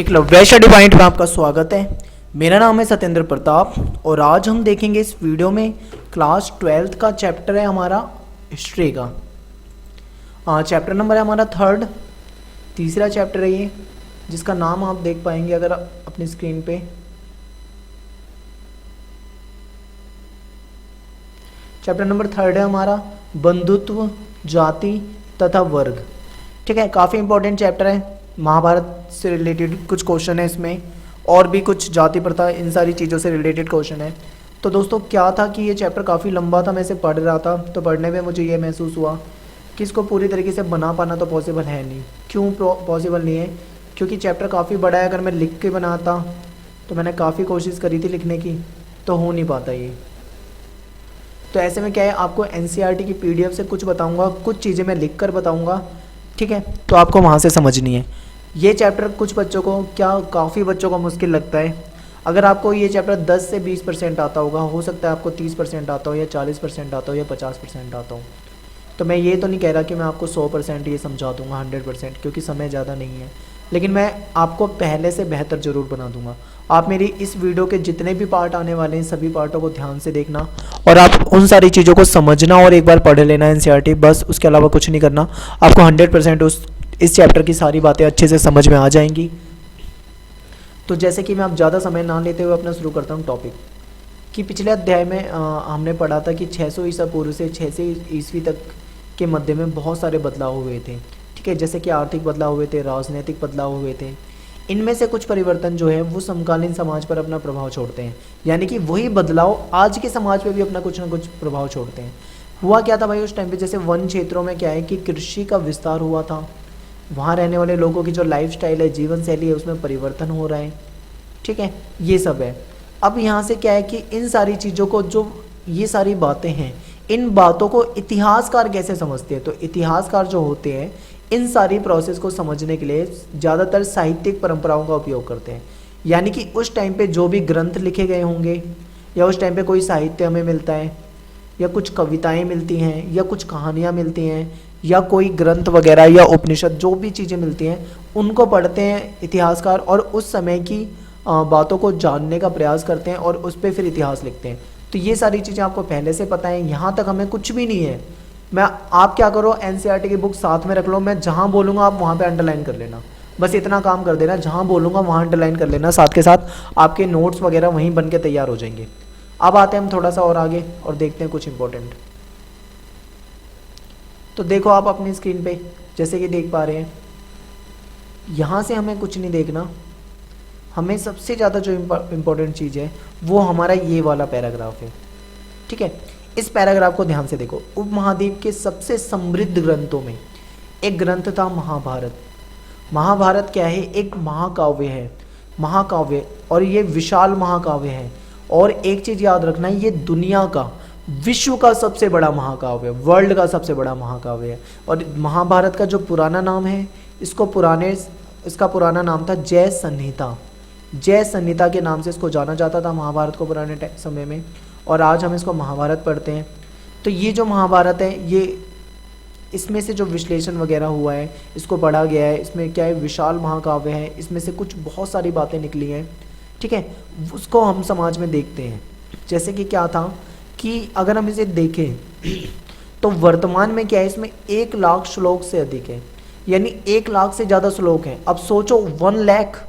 Eklavya study point में आपका स्वागत है। मेरा नाम है सत्येंद्र प्रताप और आज हम देखेंगे इस वीडियो में क्लास 12th का चैप्टर है हमारा हिस्ट्री का। चैप्टर नंबर है हमारा तीसरा चैप्टर है ये, जिसका नाम आप देख पाएंगे अगर अपनी स्क्रीन पे। चैप्टर नंबर 3 है हमारा बंधुत्व, जाति तथा वर्ग। ठीक है, काफ़ी इंपॉर्टेंट चैप्टर है। महाभारत से रिलेटेड कुछ क्वेश्चन है इसमें और भी कुछ जाति प्रथा, इन सारी चीज़ों से रिलेटेड क्वेश्चन है। तो दोस्तों क्या था कि ये चैप्टर काफ़ी लंबा था, मैं इसे पढ़ रहा था तो पढ़ने में मुझे ये महसूस हुआ कि इसको पूरी तरीके से बना पाना तो पॉसिबल है नहीं। क्यों पॉसिबल नहीं है? क्योंकि चैप्टर काफ़ी बड़ा है। अगर मैं लिख के बनाता तो मैंने काफ़ी कोशिश करी थी लिखने की, तो हो नहीं पाता ये। तो ऐसे में क्या है, आपको NCERT की PDF से कुछ बताऊंगा, कुछ चीज़ें मैं लिख कर बताऊंगा। ठीक है, तो आपको वहाँ से समझनी है। ये चैप्टर कुछ बच्चों को, क्या काफ़ी बच्चों को मुश्किल लगता है। अगर आपको ये चैप्टर 10 से 20% आता होगा, हो सकता है आपको 30% आता हो या 40% आता हो या 50% आता हो। तो मैं ये तो नहीं कह रहा कि मैं आपको 100% ये समझा दूंगा, 100%, क्योंकि समय ज़्यादा नहीं है। लेकिन मैं आपको पहले से बेहतर ज़रूर बना दूंगा। आप मेरी इस वीडियो के जितने भी पार्ट आने वाले हैं सभी पार्टों को ध्यान से देखना और आप उन सारी चीज़ों को समझना और एक बार पढ़ लेना NCERT, बस उसके अलावा कुछ नहीं करना। आपको 100% इस चैप्टर की सारी बातें अच्छे से समझ में आ जाएंगी। तो जैसे कि मैं अब ज़्यादा समय ना लेते हुए अपना शुरू करता हूँ टॉपिक कि पिछले अध्याय में हमने पढ़ा था कि 600 ईसा पूर्व से 600 ईस्वी तक के मध्य में बहुत सारे बदलाव हुए थे। ठीक है, जैसे कि आर्थिक बदलाव हुए थे, राजनीतिक बदलाव हुए थे। इनमें से कुछ परिवर्तन जो है वो समकालीन समाज पर अपना प्रभाव छोड़ते हैं, यानी कि वही बदलाव आज के समाज पे भी अपना कुछ ना कुछ प्रभाव छोड़ते हैं। हुआ क्या था भाई उस टाइम पे, जैसे वन क्षेत्रों में क्या है कि कृषि का विस्तार हुआ था, वहाँ रहने वाले लोगों की जो लाइफस्टाइल है, जीवन शैली है, उसमें परिवर्तन हो रहा है। ठीक है, ये सब है। अब यहाँ से क्या है कि इन सारी चीज़ों को, जो ये सारी बातें हैं, इन बातों को इतिहासकार कैसे समझते हैं? तो इतिहासकार जो होते हैं इन सारी प्रोसेस को समझने के लिए ज़्यादातर साहित्यिक परंपराओं का उपयोग करते हैं। यानी कि उस टाइम पे जो भी ग्रंथ लिखे गए होंगे या उस टाइम पे कोई साहित्य हमें मिलता है या कुछ कविताएं मिलती हैं या कुछ कहानियाँ मिलती हैं या कोई ग्रंथ वगैरह या उपनिषद, जो भी चीज़ें मिलती हैं उनको पढ़ते हैं इतिहासकार और उस समय की बातों को जानने का प्रयास करते हैं और उस पर फिर इतिहास लिखते हैं। तो ये सारी चीज़ें आपको पहले से पता है, यहाँ तक हमें कुछ भी नहीं है। मैं आप क्या करो, NCERT की बुक साथ में रख लो, मैं जहाँ बोलूँगा आप वहाँ पे अंडरलाइन कर लेना, बस इतना काम कर देना। जहाँ बोलूँगा वहाँ अंडरलाइन कर लेना, साथ के साथ आपके नोट्स वगैरह वहीं बन के तैयार हो जाएंगे। अब आते हैं हम थोड़ा सा और आगे और देखते हैं कुछ इंपॉर्टेंट। तो देखो आप अपनी स्क्रीन पे जैसे कि देख पा रहे हैं, यहाँ से हमें कुछ नहीं देखना, हमें सबसे ज़्यादा जो इम्पोर्टेंट चीज़ है वो हमारा ये वाला पैराग्राफ है। ठीक है, इस पैराग्राफ को ध्यान से देखो। उपमहाद्वीप के सबसे समृद्ध ग्रंथों में एक ग्रंथ था महाभारत। महाभारत क्या है? एक महाकाव्य है, महाकाव्य, और ये विशाल महाकाव्य है। और एक चीज़ याद रखना, ये दुनिया का, विश्व का सबसे बड़ा महाकाव्य, वर्ल्ड का सबसे बड़ा महाकाव्य है। और महाभारत का जो पुराना नाम है, इसका पुराना नाम था जय संहिता। जय संहिता के नाम से इसको जाना जाता था महाभारत को पुराने समय में, और आज हम इसको महाभारत पढ़ते हैं। तो ये जो महाभारत है, ये इसमें से जो विश्लेषण वगैरह हुआ है, इसको पढ़ा गया है। इसमें क्या है, विशाल महाकाव्य है, इसमें से कुछ बहुत सारी बातें निकली हैं। ठीक है, उसको हम समाज में देखते हैं। जैसे कि क्या था कि अगर हम इसे देखें तो वर्तमान में क्या है, इसमें 1 लाख श्लोक से अधिक है, यानी 1 लाख से ज़्यादा श्लोक हैं। अब सोचो 1 लाख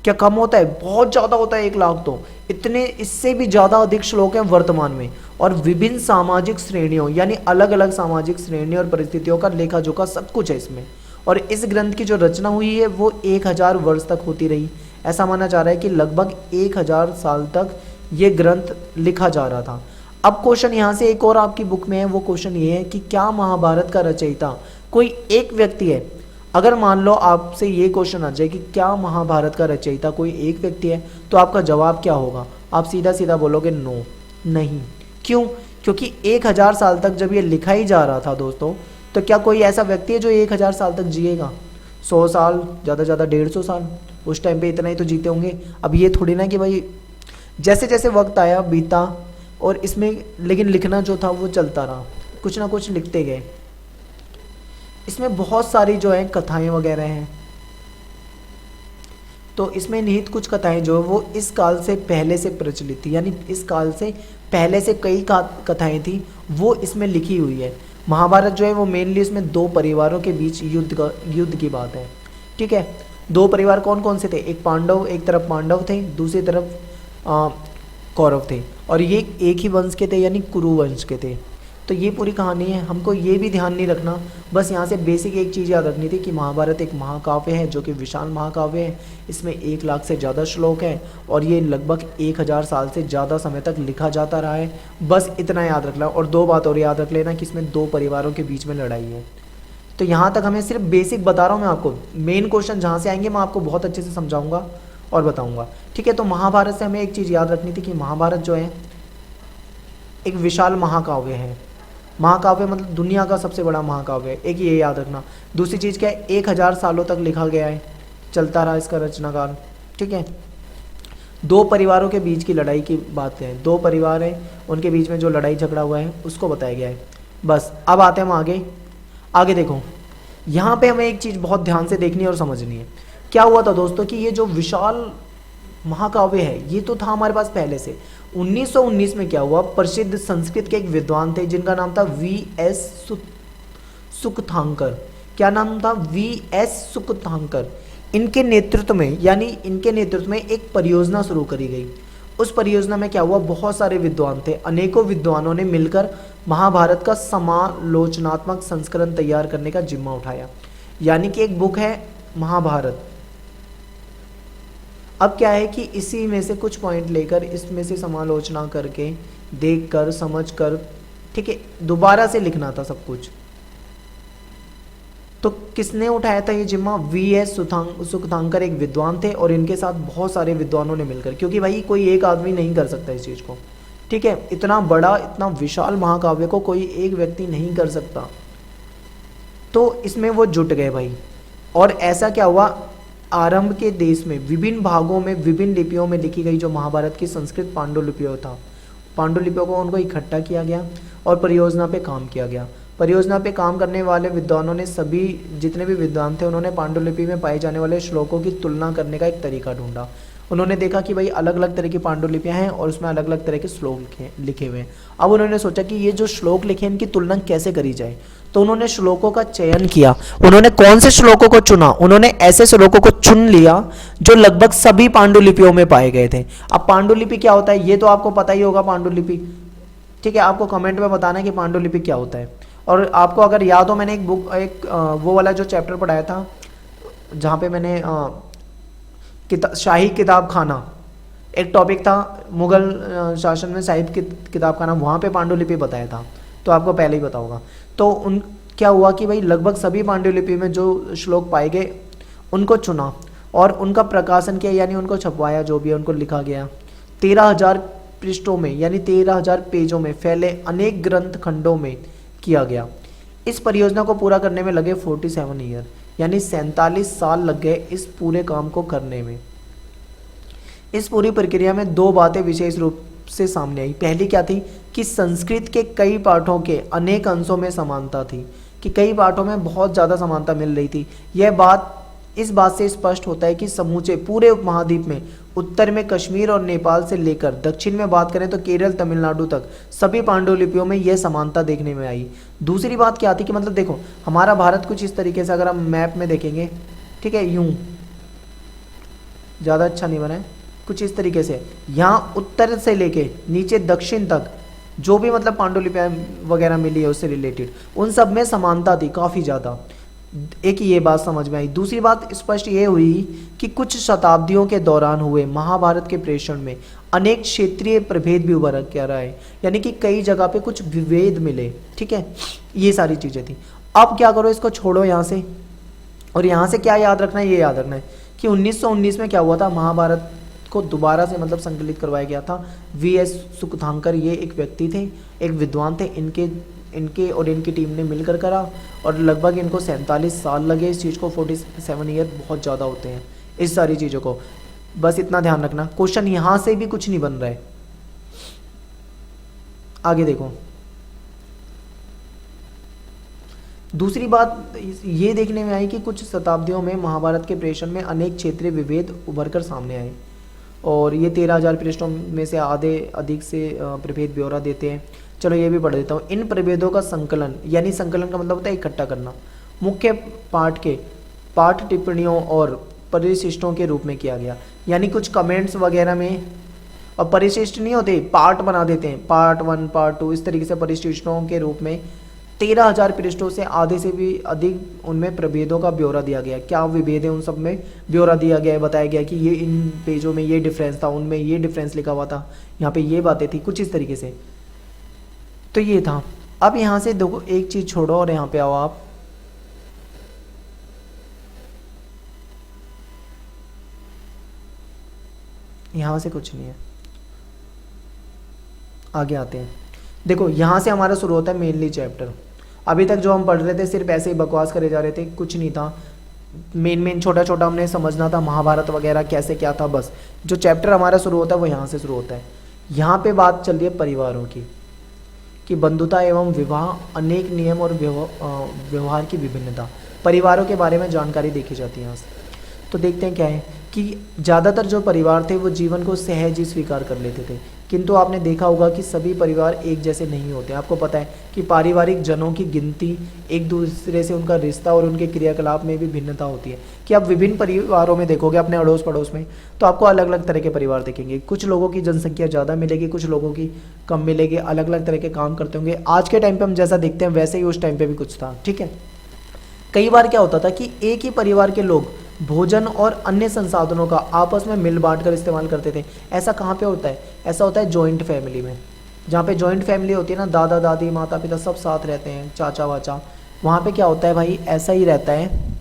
क्या कम होता है? बहुत ज़्यादा होता है 1 लाख तो। इतने, इससे भी ज़्यादा अधिक श्लोक हैं वर्तमान में। और विभिन्न सामाजिक श्रेणियों, यानी अलग अलग सामाजिक श्रेणियों और परिस्थितियों का लेखा जोखा सब कुछ है इसमें। और इस ग्रंथ की जो रचना हुई है वो 1000 वर्ष तक होती रही। ऐसा माना जा रहा है कि लगभग 1000 साल तक ये ग्रंथ लिखा जा रहा था। अब क्वेश्चन यहाँ से एक और आपकी बुक में है, वो क्वेश्चन ये है कि क्या महाभारत का रचयिता कोई एक व्यक्ति है? अगर मान लो आपसे ये क्वेश्चन आ जाए कि क्या महाभारत का रचयिता कोई एक व्यक्ति है, तो आपका जवाब क्या होगा? आप सीधा सीधा बोलोगे नो, नहीं। क्यों? क्योंकि 1000 साल तक जब ये लिखा ही जा रहा था दोस्तों, तो क्या कोई ऐसा व्यक्ति है जो 1000 साल तक जिएगा? 100 साल, ज़्यादा ज़्यादा 150 साल, उस टाइम पे इतना ही तो जीते होंगे। अब ये थोड़ी ना कि भाई जैसे जैसे वक्त आया बीता और इसमें, लेकिन लिखना जो था वो चलता रहा, कुछ ना कुछ लिखते गए। इसमें बहुत सारी जो है कथाएं वगैरह हैं, तो इसमें निहित कुछ कथाएं जो है वो इस काल से पहले से प्रचलित थी, यानी इस काल से पहले से कई कथाएं थी वो इसमें लिखी हुई है। महाभारत जो है वो मेनली इसमें दो परिवारों के बीच युद्ध की बात है, ठीक है। दो परिवार कौन कौन से थे, एक पांडव, एक तरफ पांडव थे, दूसरी तरफ कौरव थे, और ये एक ही वंश के थे यानी कुरु वंश के थे। तो ये पूरी कहानी है। हमको ये भी ध्यान नहीं रखना, बस यहाँ से बेसिक एक चीज़ याद रखनी थी कि महाभारत एक महाकाव्य है जो कि विशाल महाकाव्य है। इसमें 1 लाख से ज़्यादा श्लोक है और ये लगभग 1000 साल से ज़्यादा समय तक लिखा जाता रहा है। बस इतना याद रखना। और दो बात और याद रख लेना कि इसमें दो परिवारों के बीच में लड़ाई है। तो यहाँ तक हमें सिर्फ बेसिक बता रहा हूँ मैं आपको। मेन क्वेश्चन जहाँ से आएंगे मैं आपको बहुत अच्छे से समझाऊंगा और बताऊंगा, ठीक है। तो महाभारत से हमें एक चीज़ याद रखनी थी कि महाभारत जो है एक विशाल महाकाव्य है। महाकाव्य मतलब दुनिया का सबसे बड़ा महाकाव्य है, एक ये याद रखना। दूसरी चीज़ क्या है, 1000 सालों तक लिखा गया है, चलता रहा इसका रचनाकाल, ठीक है। दो परिवारों के बीच की लड़ाई की बात है, दो परिवार हैं उनके बीच में जो लड़ाई झगड़ा हुआ है उसको बताया गया है। बस अब आते हैं हम आगे देखो, यहाँ पे हमें एक चीज़ बहुत ध्यान से देखनी और समझनी है। क्या हुआ था दोस्तों कि ये जो विशाल महाकाव्य है ये तो था हमारे पास पहले से। 1919 में क्या हुआ, प्रसिद्ध संस्कृत के एक विद्वान थे जिनका नाम था V.S. सुकथांकर। क्या नाम था, V.S. सुकथांकर। इनके नेतृत्व में एक परियोजना शुरू करी गई। उस परियोजना में क्या हुआ, बहुत सारे विद्वान थे, अनेकों विद्वानों ने मिलकर महाभारत का समालोचनात्मक संस्करण तैयार करने का जिम्मा उठाया। यानी कि एक बुक है महाभारत। अब क्या है कि इसी में से कुछ पॉइंट लेकर इसमें से समालोचना करके देखकर समझकर, ठीक है, दोबारा से लिखना था सब कुछ। तो किसने उठाया था ये जिम्मा, V.S. सुकथांकर एक विद्वान थे और इनके साथ बहुत सारे विद्वानों ने मिलकर, क्योंकि भाई कोई एक आदमी नहीं कर सकता इस चीज़ को, ठीक है। इतना बड़ा इतना विशाल महाकाव्य को कोई एक व्यक्ति नहीं कर सकता। तो इसमें वो जुट गए भाई। और ऐसा क्या हुआ, आरंभ के देश में विभिन्न भागों में विभिन्न लिपियों में लिखी गई जो महाभारत की संस्कृत पांडुलिपियों था, पांडुलिपियों को उनको इकट्ठा किया गया और परियोजना पे काम किया गया। परियोजना पे काम करने वाले विद्वानों ने सभी जितने भी विद्वान थे उन्होंने पांडुलिपि में पाए जाने वाले श्लोकों की तुलना करने का एक तरीका ढूंढा। उन्होंने देखा कि भाई अलग अलग तरह की पांडुलिपियाँ हैं और उसमें अलग अलग तरह के श्लोक लिखे हुए हैं। अब उन्होंने सोचा कि ये जो श्लोक लिखे हैं इनकी तुलना कैसे करी जाए। तो उन्होंने श्लोकों का चयन किया। उन्होंने कौन से श्लोकों को चुना, उन्होंने ऐसे श्लोकों को चुन लिया जो लगभग सभी पांडुलिपियों में पाए गए थे। अब पांडुलिपि क्या होता है ये तो आपको पता ही होगा, पांडुलिपि, ठीक है। आपको कमेंट में बताना है कि पांडुलिपि क्या होता है। और आपको अगर याद हो, मैंने वो वाला जो चैप्टर पढ़ाया था जहाँ पे मैंने शाही किताब खाना एक टॉपिक था, मुगल शासन में शाही किताब खाना, वहाँ पे पांडुलिपि बताया था, तो आपको पहले ही पता होगा। तो क्या हुआ कि भाई लगभग सभी पांडुलिपि में जो श्लोक पाए गए उनको चुना और उनका प्रकाशन किया, यानी उनको छपवाया, जो भी है उनको लिखा गया। 13,000 पृष्ठों में यानी 13,000 पेजों में फैले अनेक ग्रंथ खंडों में किया गया। इस परियोजना को पूरा करने में लगे 47 ईयर, यानी 47 साल लग गए इस पूरे काम को करने में। इस पूरी प्रक्रिया में दो बातें विशेष रूप से सामने आई। पहली क्या थी कि संस्कृत के कई पाठों के अनेक अंशों में समानता थी, कि कई पाठों में बहुत ज़्यादा समानता मिल रही थी। इस बात से स्पष्ट होता है कि समूचे पूरे उपमहाद्वीप में उत्तर में कश्मीर और नेपाल से लेकर दक्षिण में बात करें तो केरल तमिलनाडु तक सभी पांडुलिपियों में यह समानता देखने में आई। दूसरी बात क्या थी कि मतलब देखो हमारा भारत कुछ इस तरीके से, अगर हम मैप में देखेंगे, ठीक है, यूं ज़्यादा अच्छा नहीं बना है, कुछ इस तरीके से, यहाँ उत्तर से लेके नीचे दक्षिण तक जो भी मतलब पांडुलिपियाँ वगैरह मिली है उससे रिलेटेड उन सब में समानता थी काफ़ी ज़्यादा। एक ये बात समझ में आई। दूसरी बात स्पष्ट ये हुई कि कुछ शताब्दियों के दौरान हुए महाभारत के प्रेषण में अनेक क्षेत्रीय प्रभेद भी उभर कर रहा है, यानी कि कई जगह पे कुछ विभेद मिले, ठीक है। ये सारी चीज़ें थी। अब क्या करो, इसको छोड़ो यहाँ से, और यहाँ से क्या याद रखना है, ये याद रखना है कि 1919 में क्या हुआ था, महाभारत को दोबारा से मतलब संकलित करवाया गया था। V.S. सुकथांकर ये एक व्यक्ति थे, एक विद्वान थे, इनके और इनकी टीम ने मिलकर करा और लगभग इनको 47 साल लगे इस चीज़ को। 47 ईयर बहुत ज़्यादा होते हैं इस सारी चीज़ों को। बस इतना ध्यान रखना, क्वेश्चन यहाँ से भी कुछ नहीं बन रहा है। आगे देखो दूसरी बात ये देखने में आई कि कुछ शताब्दियों में महाभारत के प्रेषण में अनेक क्षेत्रीय विभेद उभर कर सामने आए, और ये 13,000 पृष्ठों में से आधे अधिक से प्रभेद ब्यौरा देते हैं। चलो ये भी पढ़ देता हूँ। इन प्रभेदों का संकलन, यानी संकलन का मतलब होता है इकट्ठा करना, मुख्य पाठ के पाठ टिप्पणियों और परिशिष्टों के रूप में किया गया। यानी कुछ कमेंट्स वगैरह में, और परिशिष्ट नहीं होते, पार्ट बना देते हैं, पार्ट 1 पार्ट 2 इस तरीके से परिशिष्टों के रूप में 13,000 पृष्ठों से आधे से भी अधिक उनमें प्रभेदों का ब्यौरा दिया गया। क्या विभेद है उन सब में ब्यौरा दिया गया है, बताया गया कि ये इन पेजों में ये डिफरेंस था, उनमें ये डिफरेंस लिखा हुआ था, यहाँ पे ये बातें थी, कुछ इस तरीके से। तो ये था। अब यहाँ से देखो एक चीज़ छोड़ो और यहाँ पे आओ आप, यहाँ से कुछ नहीं है, आगे आते हैं। देखो यहाँ से हमारा शुरू होता है मेनली चैप्टर। अभी तक जो हम पढ़ रहे थे सिर्फ ऐसे ही बकवास करे जा रहे थे, कुछ नहीं था। मेन छोटा छोटा हमने समझना था, महाभारत वगैरह कैसे क्या था, बस। जो चैप्टर हमारा शुरू होता है वो यहाँ से शुरू होता है। यहाँ पे बात चल रही है परिवारों की, कि बंधुता एवं विवाह, अनेक नियम और व्यवहार की विभिन्नता, परिवारों के बारे में जानकारी देखी जाती है यहाँ से। तो देखते हैं क्या है कि ज़्यादातर जो परिवार थे वो जीवन को सहज ही स्वीकार कर लेते थे, किंतु आपने देखा होगा कि सभी परिवार एक जैसे नहीं होते। आपको पता है कि पारिवारिक जनों की गिनती, एक दूसरे से उनका रिश्ता और उनके क्रियाकलाप में भी भिन्नता होती है। कि आप विभिन्न परिवारों में देखोगे अपने अड़ोस पड़ोस में, तो आपको अलग अलग तरह के परिवार दिखेंगे। कुछ लोगों की जनसंख्या ज़्यादा मिलेगी, कुछ लोगों की कम मिलेगी, अलग अलग तरह के काम करते होंगे। आज के टाइम पर हम जैसा देखते हैं वैसे ही उस टाइम पर भी कुछ था, ठीक है। कई बार क्या होता था कि एक ही परिवार के लोग भोजन और अन्य संसाधनों का आपस में मिल बांट कर इस्तेमाल करते थे। ऐसा कहाँ पे होता है? ऐसा होता है जॉइंट फैमिली में। जहाँ पे जॉइंट फैमिली होती है ना, दादा दादी माता पिता सब साथ रहते हैं, चाचा वाचा, वहाँ पे क्या होता है भाई, ऐसा ही रहता है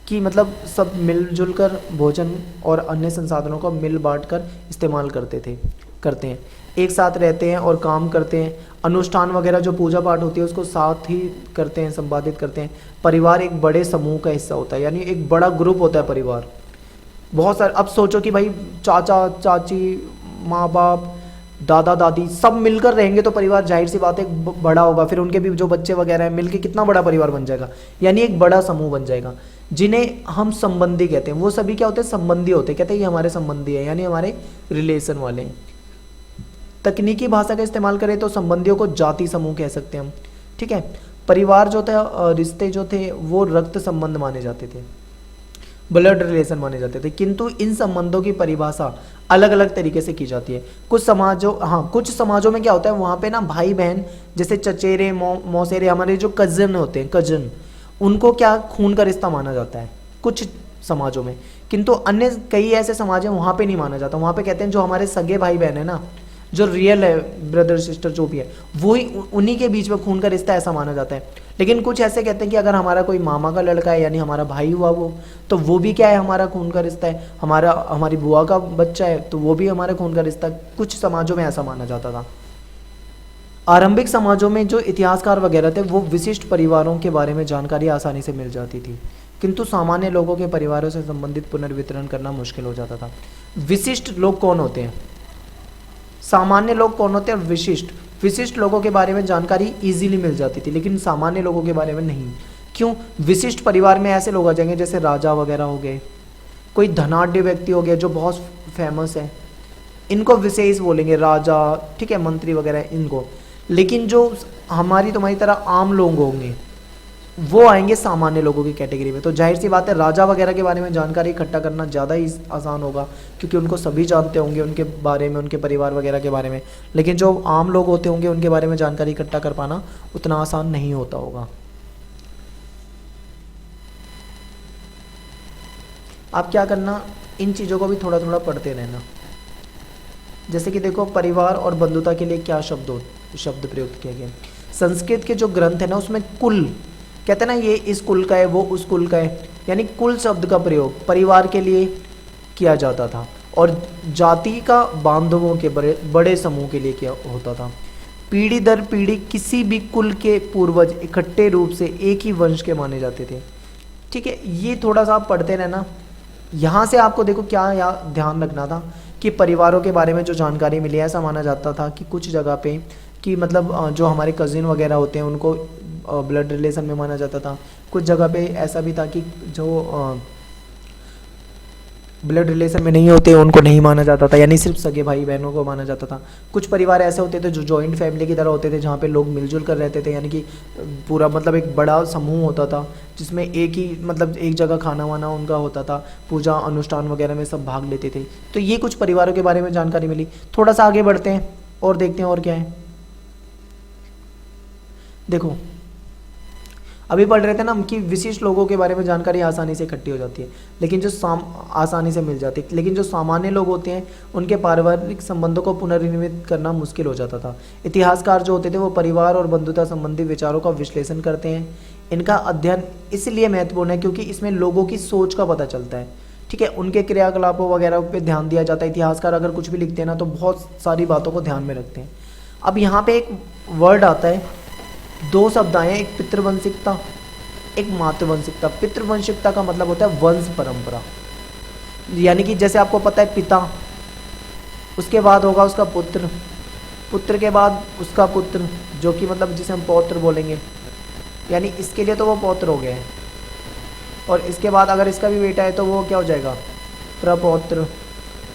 कि मतलब सब मिलजुल कर भोजन और अन्य संसाधनों का मिल बांट कर इस्तेमाल करते हैं, एक साथ रहते हैं और काम करते हैं। अनुष्ठान वगैरह जो पूजा पाठ होती है उसको साथ ही करते हैं, संपादित करते हैं। परिवार एक बड़े समूह का हिस्सा होता है, यानी एक बड़ा ग्रुप होता है परिवार। बहुत सारे, अब सोचो कि भाई चाचा चाची, माँ बाप, दादा दादी सब मिलकर रहेंगे तो परिवार जाहिर सी बात है बड़ा होगा। फिर उनके भी जो बच्चे वगैरह हैं मिलकर कितना बड़ा परिवार बन जाएगा, यानी एक बड़ा समूह बन जाएगा, जिन्हें हम संबंधी कहते हैं। वो सभी क्या होते हैं? संबंधी होते हैं। कहते हैं ये हमारे संबंधी है, यानी हमारे रिलेशन वाले हैं। तकनीकी भाषा का इस्तेमाल करें तो संबंधियों को जाति समूह कह सकते हैं हम, ठीक है। परिवार जो था, रिश्ते जो थे वो रक्त संबंध माने जाते थे, ब्लड रिलेशन माने जाते थे, किंतु इन संबंधों की परिभाषा अलग अलग तरीके से की जाती है। कुछ समाजों में क्या होता है, वहाँ पे ना भाई बहन जैसे चचेरे मौसेरे, हमारे जो कजन होते हैं, कजन, उनको क्या खून का रिश्ता माना जाता है कुछ समाजों में। किंतु अन्य कई ऐसे समाज हैं वहाँ पे नहीं माना जाता। वहाँ पे कहते हैं जो हमारे सगे भाई बहन है ना, जो रियल है, ब्रदर सिस्टर जो भी है, वही उन्हीं के बीच में खून का रिश्ता ऐसा माना जाता है। लेकिन कुछ ऐसे कहते हैं कि अगर हमारा कोई मामा का लड़का है, यानी हमारा भाई हुआ वो, तो वो भी क्या है, हमारा खून का रिश्ता है। हमारी बुआ का बच्चा है तो वो भी हमारा खून का रिश्ता। कुछ समाजों में ऐसा माना जाता था। आरंभिक समाजों में जो इतिहासकार वगैरह थे वो विशिष्ट परिवारों के बारे में जानकारी आसानी से मिल जाती थी, किंतु सामान्य लोगों के परिवारों से संबंधित पुनर्वितरण करना मुश्किल हो जाता था। विशिष्ट लोग कौन होते हैं, सामान्य लोग कौन होते हैं, और विशिष्ट लोगों के बारे में जानकारी इजीली मिल जाती थी, लेकिन सामान्य लोगों के बारे में नहीं। क्यों? विशिष्ट परिवार में ऐसे लोग आ जाएंगे जैसे राजा वगैरह हो गए, कोई धनाढ्य व्यक्ति हो गया जो बहुत फेमस है, इनको विशेष बोलेंगे, राजा, ठीक है, मंत्री वगैरह इनको। लेकिन जो हमारी तुम्हारी तरह आम लोग होंगे वो आएंगे सामान्य लोगों की कैटेगरी में। तो जाहिर सी बात है राजा वगैरह के बारे में जानकारी इकट्ठा करना ज़्यादा ही आसान होगा, क्योंकि उनको सभी जानते होंगे उनके बारे में, उनके परिवार वगैरह के बारे में। लेकिन जो आम लोग होते होंगे उनके बारे में जानकारी इकट्ठा कर पाना उतना आसान नहीं होता होगा। आप क्या करना, इन चीज़ों को भी थोड़ा थोड़ा पढ़ते रहना। जैसे कि देखो परिवार और बंधुता के लिए क्या शब्द प्रयुक्त किया गया। संस्कृत के जो ग्रंथ है ना उसमें कुल कहते हैं ना, ये इस कुल का है, वो उस कुल का है, यानी कुल शब्द का प्रयोग परिवार के लिए किया जाता था, और जाति का बांधवों के बड़े समूह के लिए किया होता था। पीढ़ी दर पीढ़ी किसी भी कुल के पूर्वज इकट्ठे रूप से एक ही वंश के माने जाते थे, ठीक है। ये थोड़ा सा आप पढ़ते रहना। यहाँ से आपको देखो क्या ध्यान रखना था कि परिवारों के बारे में जो जानकारी मिली है, ऐसा माना जाता था कि कुछ जगह पे कि मतलब जो हमारे कज़िन वगैरह होते हैं उनको ब्लड रिलेशन में माना जाता था, कुछ जगह पे ऐसा भी था कि जो ब्लड रिलेशन में नहीं होते उनको नहीं माना जाता था, यानी सिर्फ सगे भाई बहनों को माना जाता था। कुछ परिवार ऐसे होते थे जो जॉइंट फैमिली की तरह होते थे, जहाँ पे लोग मिलजुल कर रहते थे, यानी कि पूरा मतलब एक बड़ा समूह होता था जिसमें एक ही मतलब एक जगह खाना वाना उनका होता था, पूजा अनुष्ठान वगैरह में सब भाग लेते थे। तो ये कुछ परिवारों के बारे में जानकारी मिली। थोड़ा सा आगे बढ़ते हैं और देखते हैं और क्या है। देखो अभी पढ़ रहे थे ना हम कि विशिष्ट लोगों के बारे में जानकारी आसानी से इकट्ठी हो जाती है, लेकिन जो आसानी से मिल जाती है, लेकिन जो सामान्य लोग होते हैं उनके पारिवारिक संबंधों को पुनर्निर्मित करना मुश्किल हो जाता था। इतिहासकार जो होते थे वो परिवार और बंधुता संबंधी विचारों का विश्लेषण करते हैं। इनका अध्ययन इसलिए महत्वपूर्ण है क्योंकि इसमें लोगों की सोच का पता चलता है, ठीक है, उनके क्रियाकलापों वगैरह पे ध्यान दिया जाता है। इतिहासकार अगर कुछ भी लिखते हैं ना तो बहुत सारी बातों को ध्यान में रखते हैं। अब यहाँ पे एक वर्ड आता है, दो शब्द आए हैं, एक पितृवंशिकता एक मातृवंशिकता। पितृवंशिकता का मतलब होता है वंश परंपरा, यानी कि जैसे आपको पता है पिता, उसके बाद होगा उसका पुत्र, पुत्र के बाद उसका पुत्र, जो कि मतलब जिसे हम पौत्र बोलेंगे, यानी इसके लिए तो वो पौत्र हो गए हैं। और इसके बाद अगर इसका भी बेटा है तो वो क्या हो जाएगा, प्रपौत्र।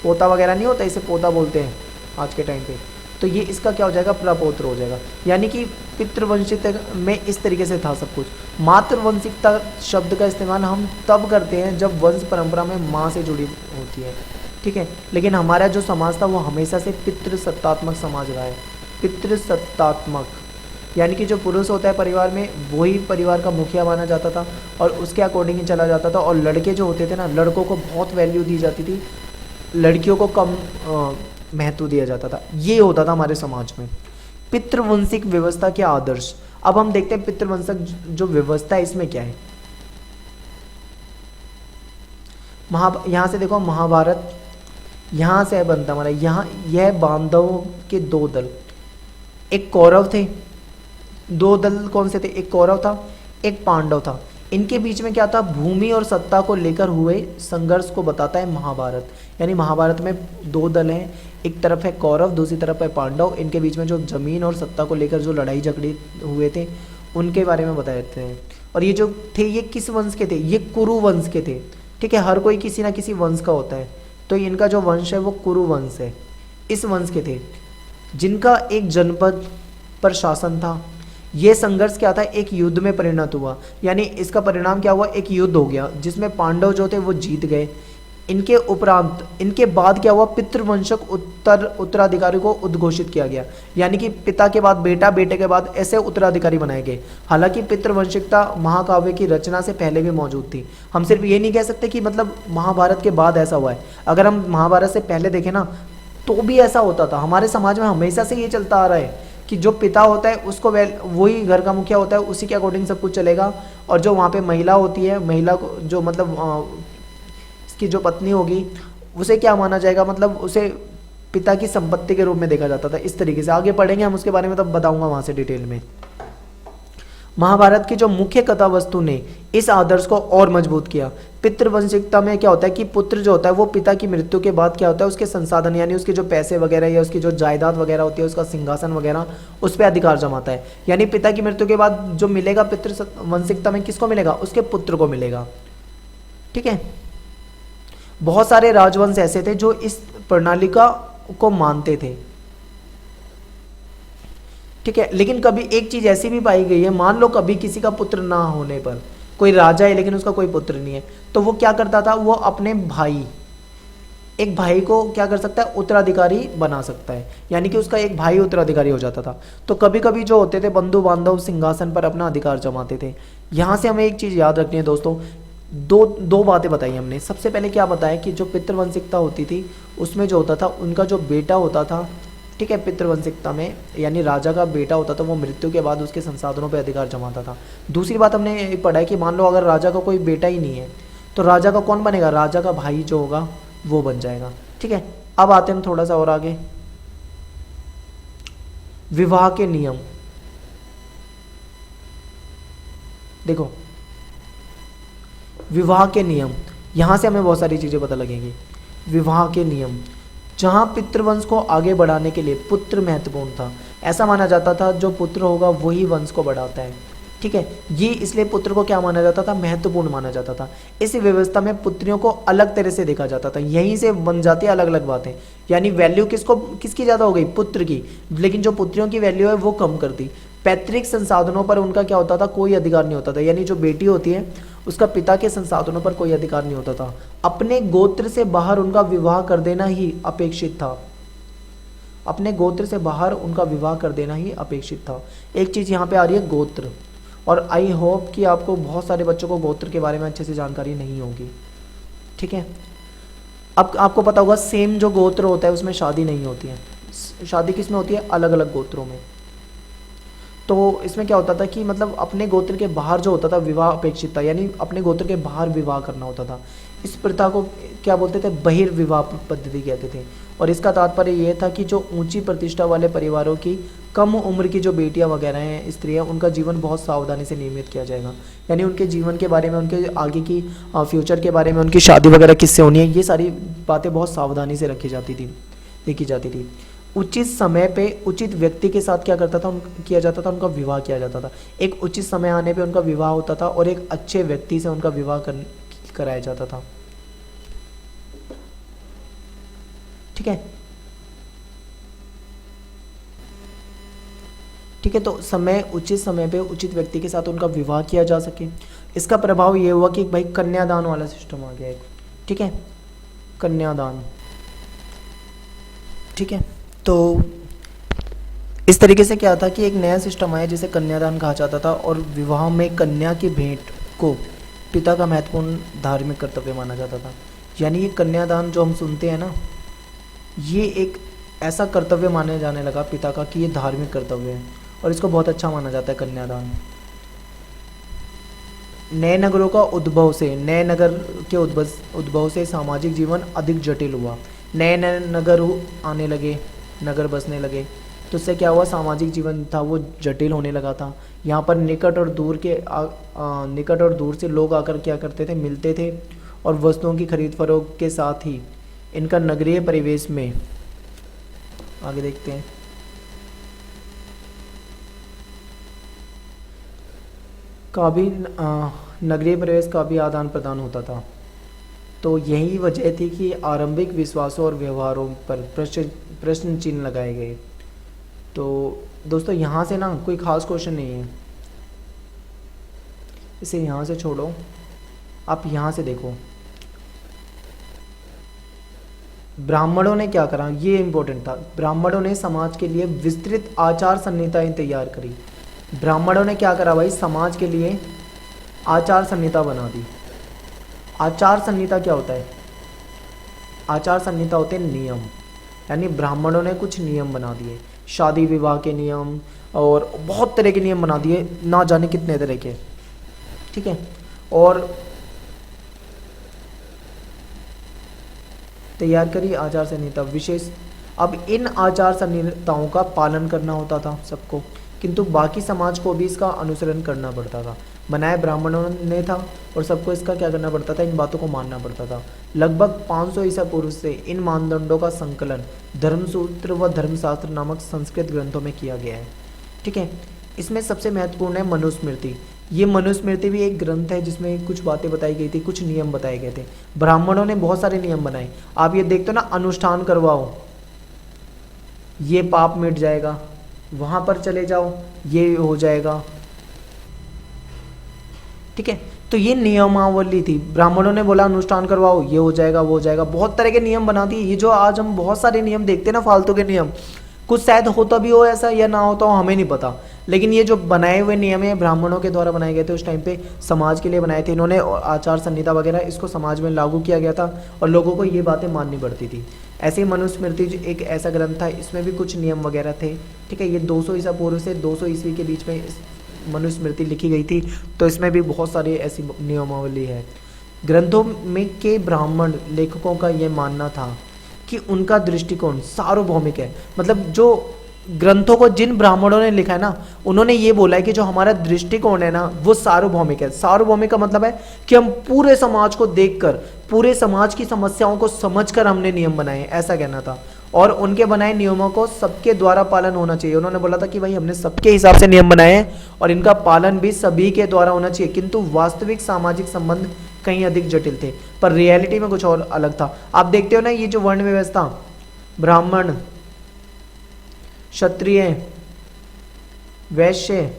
पोता वगैरह नहीं होता, इसे पोता बोलते हैं आज के टाइम पे, तो ये इसका क्या हो जाएगा, प्रपौत्र हो जाएगा। यानी कि पितृवंशिकता में इस तरीके से था सब कुछ। मातृवंशिकता शब्द का इस्तेमाल हम तब करते हैं जब वंश परंपरा में माँ से जुड़ी होती है, ठीक है, लेकिन हमारा जो समाज था वो हमेशा से पितृसत्तात्मक समाज रहा है। पितृसत्तात्मक यानी कि जो पुरुष होता है परिवार में वही परिवार का मुखिया माना जाता था और उसके अकॉर्डिंग ही चला जाता था। और लड़के जो होते थे ना, लड़कों को बहुत वैल्यू दी जाती थी, लड़कियों को कम महत्व दिया जाता था। ये होता था हमारे समाज में। पितृवंशिक व्यवस्था के आदर्श। अब हम देखते हैं पितृवंशक जो व्यवस्था है इसमें क्या है। यहाँ से देखो महाभारत, यहाँ से बनता हमारा, यहाँ यह बांधवों के दो दल, एक कौरव थे, दो दल कौन से थे, एक कौरव था एक पांडव था। इनके बीच में क्या था, भूमि और सत्ता को लेकर हुए संघर्ष को बताता है महाभारत। यानी महाभारत में दो दल हैं, एक तरफ है कौरव, दूसरी तरफ है पांडव। इनके बीच में जो जमीन और सत्ता को लेकर जो लड़ाई झगड़े हुए थे उनके बारे में बताए थे। और ये जो थे ये किस वंश के थे, ये कुरु वंश के थे, ठीक है, हर कोई किसी ना किसी वंश का होता है, तो इनका जो वंश है वो कुरु वंश है, इस वंश के थे, जिनका एक जनपद पर शासन था। ये संघर्ष क्या था, एक युद्ध में परिणत हुआ, यानी इसका परिणाम क्या हुआ, एक युद्ध हो गया जिसमें पांडव जो थे वो जीत गए। इनके उपरांत, इनके बाद क्या हुआ, पितृवंशक उत्तराधिकारी को उद्घोषित किया गया, यानी कि पिता के बाद बेटा, बेटे के बाद ऐसे उत्तराधिकारी बनाए गए। हालांकि पितृवंशिकता महाकाव्य की रचना से पहले भी मौजूद थी। हम सिर्फ ये नहीं कह सकते कि मतलब महाभारत के बाद ऐसा हुआ है। अगर हम महाभारत से पहले देखें ना तो भी ऐसा होता था। हमारे समाज में हमेशा से ये चलता आ रहा है कि जो पिता होता है उसको वही घर का मुखिया होता है, उसी के अकॉर्डिंग सब कुछ चलेगा। और जो वहाँ पे महिला होती है, महिला को जो मतलब इसकी जो पत्नी होगी उसे क्या माना जाएगा, मतलब उसे पिता की संपत्ति के रूप में देखा जाता था। इस तरीके से आगे पढ़ेंगे हम उसके बारे में, तब बताऊंगा वहाँ से डिटेल में। महाभारत की जो मुख्य कथा वस्तु ने इस आदर्श को और मजबूत किया। पितृवंशिकता में क्या होता है कि पुत्र जो होता है वो पिता की मृत्यु के बाद क्या होता है, उसके संसाधन यानी उसके जो पैसे वगैरह या उसकी जो जायदाद वगैरह होती है, उसका सिंहासन वगैरह, उस पर अधिकार जमाता है। यानी पिता की मृत्यु के बाद जो मिलेगा पितृवंशिकता में किसको मिलेगा, उसके पुत्र को मिलेगा, ठीक है। बहुत सारे राजवंश ऐसे थे जो इस प्रणाली को मानते थे, ठीक है। लेकिन कभी एक चीज ऐसी भी पाई गई है, मान लो कभी किसी का पुत्र ना होने पर, कोई राजा है लेकिन उसका कोई पुत्र नहीं है, तो वो क्या करता था, वो अपने भाई, एक भाई को क्या कर सकता है, उत्तराधिकारी बना सकता है, यानी कि उसका एक भाई उत्तराधिकारी हो जाता था। तो कभी कभी जो होते थे बंधु बांधव सिंहासन पर अपना अधिकार जमाते थे। यहाँ से हमें एक चीज याद रखनी है दोस्तों, दो बातें बताई हमने। सबसे पहले क्या बताया कि जो पितृवंशिकता होती थी उसमें जो होता था उनका जो बेटा होता था, ठीक है, पितृवंशिकता में यानी राजा का बेटा होता था, वो मृत्यु के बाद उसके संसाधनों पर अधिकार जमाता था। दूसरी बात हमने पढ़ा है कि मान लो अगर राजा का कोई बेटा ही नहीं है तो राजा का कौन बनेगा, राजा का भाई जो होगा वो बन जाएगा, ठीक है। अब आते हैं हम थोड़ा सा और आगे, विवाह के नियम। देखो विवाह के नियम, यहां से हमें बहुत सारी चीजें पता लगेंगी। विवाह के नियम, जहां पितृवंश को आगे बढ़ाने के लिए पुत्र महत्वपूर्ण था। ऐसा माना जाता था जो पुत्र होगा वही वंश को बढ़ाता है, ठीक है, ये इसलिए पुत्र को क्या माना जाता था, महत्वपूर्ण माना जाता था। इस व्यवस्था में पुत्रियों को अलग तरह से देखा जाता था, यहीं से बन जाती है अलग अलग बातें, यानी वैल्यू किसकी ज़्यादा हो गई, पुत्र की, लेकिन जो पुत्रियों की वैल्यू है वो कम कर दी। पैतृक संसाधनों पर उनका क्या होता था, कोई अधिकार नहीं होता था, यानी जो बेटी होती है उसका पिता के संसाधनों पर कोई अधिकार नहीं होता था। अपने गोत्र से बाहर उनका विवाह कर देना ही अपेक्षित था, अपने गोत्र से बाहर उनका विवाह कर देना ही अपेक्षित था। एक चीज़ यहाँ पे आ रही है गोत्र, और आई होप कि आपको बहुत सारे बच्चों को गोत्र के बारे में अच्छे से जानकारी नहीं होगी, ठीक है। अब आपको पता होगा सेम जो गोत्र होता है उसमें शादी नहीं होती है, शादी किस में होती है, अलग अलग गोत्रों में। तो इसमें क्या होता था कि मतलब अपने गोत्र के बाहर जो होता था विवाह अपेक्षित था, यानी अपने गोत्र के बाहर विवाह करना होता था। इस प्रथा को क्या बोलते थे, बहिर्विवाह पद्धति कहते थे। और इसका तात्पर्य ये था कि जो ऊंची प्रतिष्ठा वाले परिवारों की कम उम्र की जो बेटियां वगैरह हैं, स्त्रियां, उनका जीवन बहुत सावधानी से नियमित किया जाएगा, यानी उनके जीवन के बारे में, उनके आगे की फ्यूचर के बारे में, उनकी शादी वगैरह किससे होनी है, ये सारी बातें बहुत सावधानी से देखी जाती थी। उचित समय पे उचित व्यक्ति के साथ क्या किया जाता था, उनका विवाह किया जाता था। एक उचित समय आने पे उनका विवाह होता था और एक अच्छे व्यक्ति से उनका विवाह कराया जाता था, ठीक है। तो उचित समय पे उचित व्यक्ति के साथ उनका विवाह किया जा सके। इसका प्रभाव ये हुआ कि भाई कन्यादान वाला सिस्टम आ गया एक, ठीक है, कन्यादान, ठीक है। तो इस तरीके से क्या था कि एक नया सिस्टम आया जिसे कन्यादान कहा जाता था, और विवाह में कन्या की भेंट को पिता का महत्वपूर्ण धार्मिक कर्तव्य माना जाता था। यानी ये कन्यादान जो हम सुनते हैं ना, ये एक ऐसा कर्तव्य माने जाने लगा पिता का कि ये धार्मिक कर्तव्य है, और इसको बहुत अच्छा माना जाता है कन्यादान। नए नगरों का उद्भव से, नए नगर के उद्भव से सामाजिक जीवन अधिक जटिल हुआ। नए नए नगर आने लगे, नगर बसने लगे, तो उससे क्या हुआ, सामाजिक जीवन था वो जटिल होने लगा था। यहाँ पर निकट और दूर से लोग आकर क्या करते थे, मिलते थे, और वस्तुओं की खरीद फरोख्त के साथ ही इनका नगरीय परिवेश में, आगे देखते हैं, नगरीय परिवेश का भी आदान प्रदान होता था। तो यही वजह थी कि आरंभिक विश्वासों और व्यवहारों पर प्रश्न चिन्ह लगाए गए। तो दोस्तों यहाँ से ना कोई खास क्वेश्चन नहीं है, इसे यहाँ से छोड़ो, आप यहाँ से देखो ब्राह्मणों ने क्या करा, ये इंपॉर्टेंट था। ब्राह्मणों ने समाज के लिए विस्तृत आचार संहिताएं तैयार करी। ब्राह्मणों ने क्या करा भाई, समाज के लिए आचार संहिता बना दी। आचार संहिता क्या होता है, आचार संहिता होते हैं नियम, यानी ब्राह्मणों ने कुछ नियम बना दिए, शादी विवाह के नियम और बहुत तरह के नियम बना दिए, ना जाने कितने तरह के, ठीक है। और तैयार करी आचार संहिता विशेष। अब इन आचार संहिताओं का पालन करना होता था सबको, किंतु बाकी समाज को भी इसका अनुसरण करना पड़ता था। बनाया ब्राह्मणों ने था और सबको इसका क्या करना पड़ता था, इन बातों को मानना पड़ता था। लगभग 500 ईसा पूर्व से इन मानदंडों का संकलन धर्मसूत्र व धर्मशास्त्र नामक संस्कृत ग्रंथों में किया गया है, ठीक है। इसमें सबसे महत्वपूर्ण है मनुस्मृति। ये मनुस्मृति भी एक ग्रंथ है जिसमें कुछ बातें बताई गई थी, कुछ नियम बताए गए थे। ब्राह्मणों ने बहुत सारे नियम बनाए। आप ये देखते हो ना, अनुष्ठान करवाओ, ये पाप मिट जाएगा, वहां पर चले जाओ, ये हो जाएगा, ठीक है। तो ये नियमावली थी। ब्राह्मणों ने बोला अनुष्ठान करवाओ, ये हो जाएगा, वो हो जाएगा, बहुत तरह के नियम बना दिए। ये जो आज हम बहुत सारे नियम देखते हैं ना, फालतू के नियम, कुछ शायद होता भी हो ऐसा या ना होता हो, हमें नहीं पता, लेकिन ये जो बनाए हुए नियम है ब्राह्मणों के द्वारा बनाए गए थे। उस टाइम पे समाज के लिए बनाए थे इन्होंने, आचार संहिता वगैरह, इसको समाज में लागू किया गया था और लोगों को ये बातें माननी पड़ती थी। ऐसे ही मनुस्मृति एक ऐसा ग्रंथ था, इसमें भी कुछ नियम वगैरह थे, ठीक है। ये 200 ईसा पूर्व से 200 ईस्वी के बीच में मनुस्मृति लिखी गई थी, तो इसमें भी बहुत सारी ऐसी नियमावली है। ग्रंथों में के ब्राह्मण लेखकों का ये मानना था कि उनका दृष्टिकोण सार्वभौमिक है। मतलब जो ग्रंथों को जिन ब्राह्मणों ने लिखा है ना, उन्होंने ये बोला है कि जो हमारा दृष्टिकोण है ना वो सार्वभौमिक है। सार्वभौमिक का मतलब है कि हम पूरे समाज को देखकर, पूरे समाज की समस्याओं को समझकर हमने नियम बनाए, ऐसा कहना था। और उनके बनाए नियमों को सबके द्वारा पालन होना चाहिए। उन्होंने बोला था कि भाई हमने सबके हिसाब से नियम बनाए हैं और इनका पालन भी सभी के द्वारा होना चाहिए, किंतु वास्तविक सामाजिक संबंध कहीं अधिक जटिल थे, पर रियलिटी में कुछ और अलग था। आप देखते हो ना, ये जो वर्ण व्यवस्था, ब्राह्मण, क्षत्रिय, वैश्य,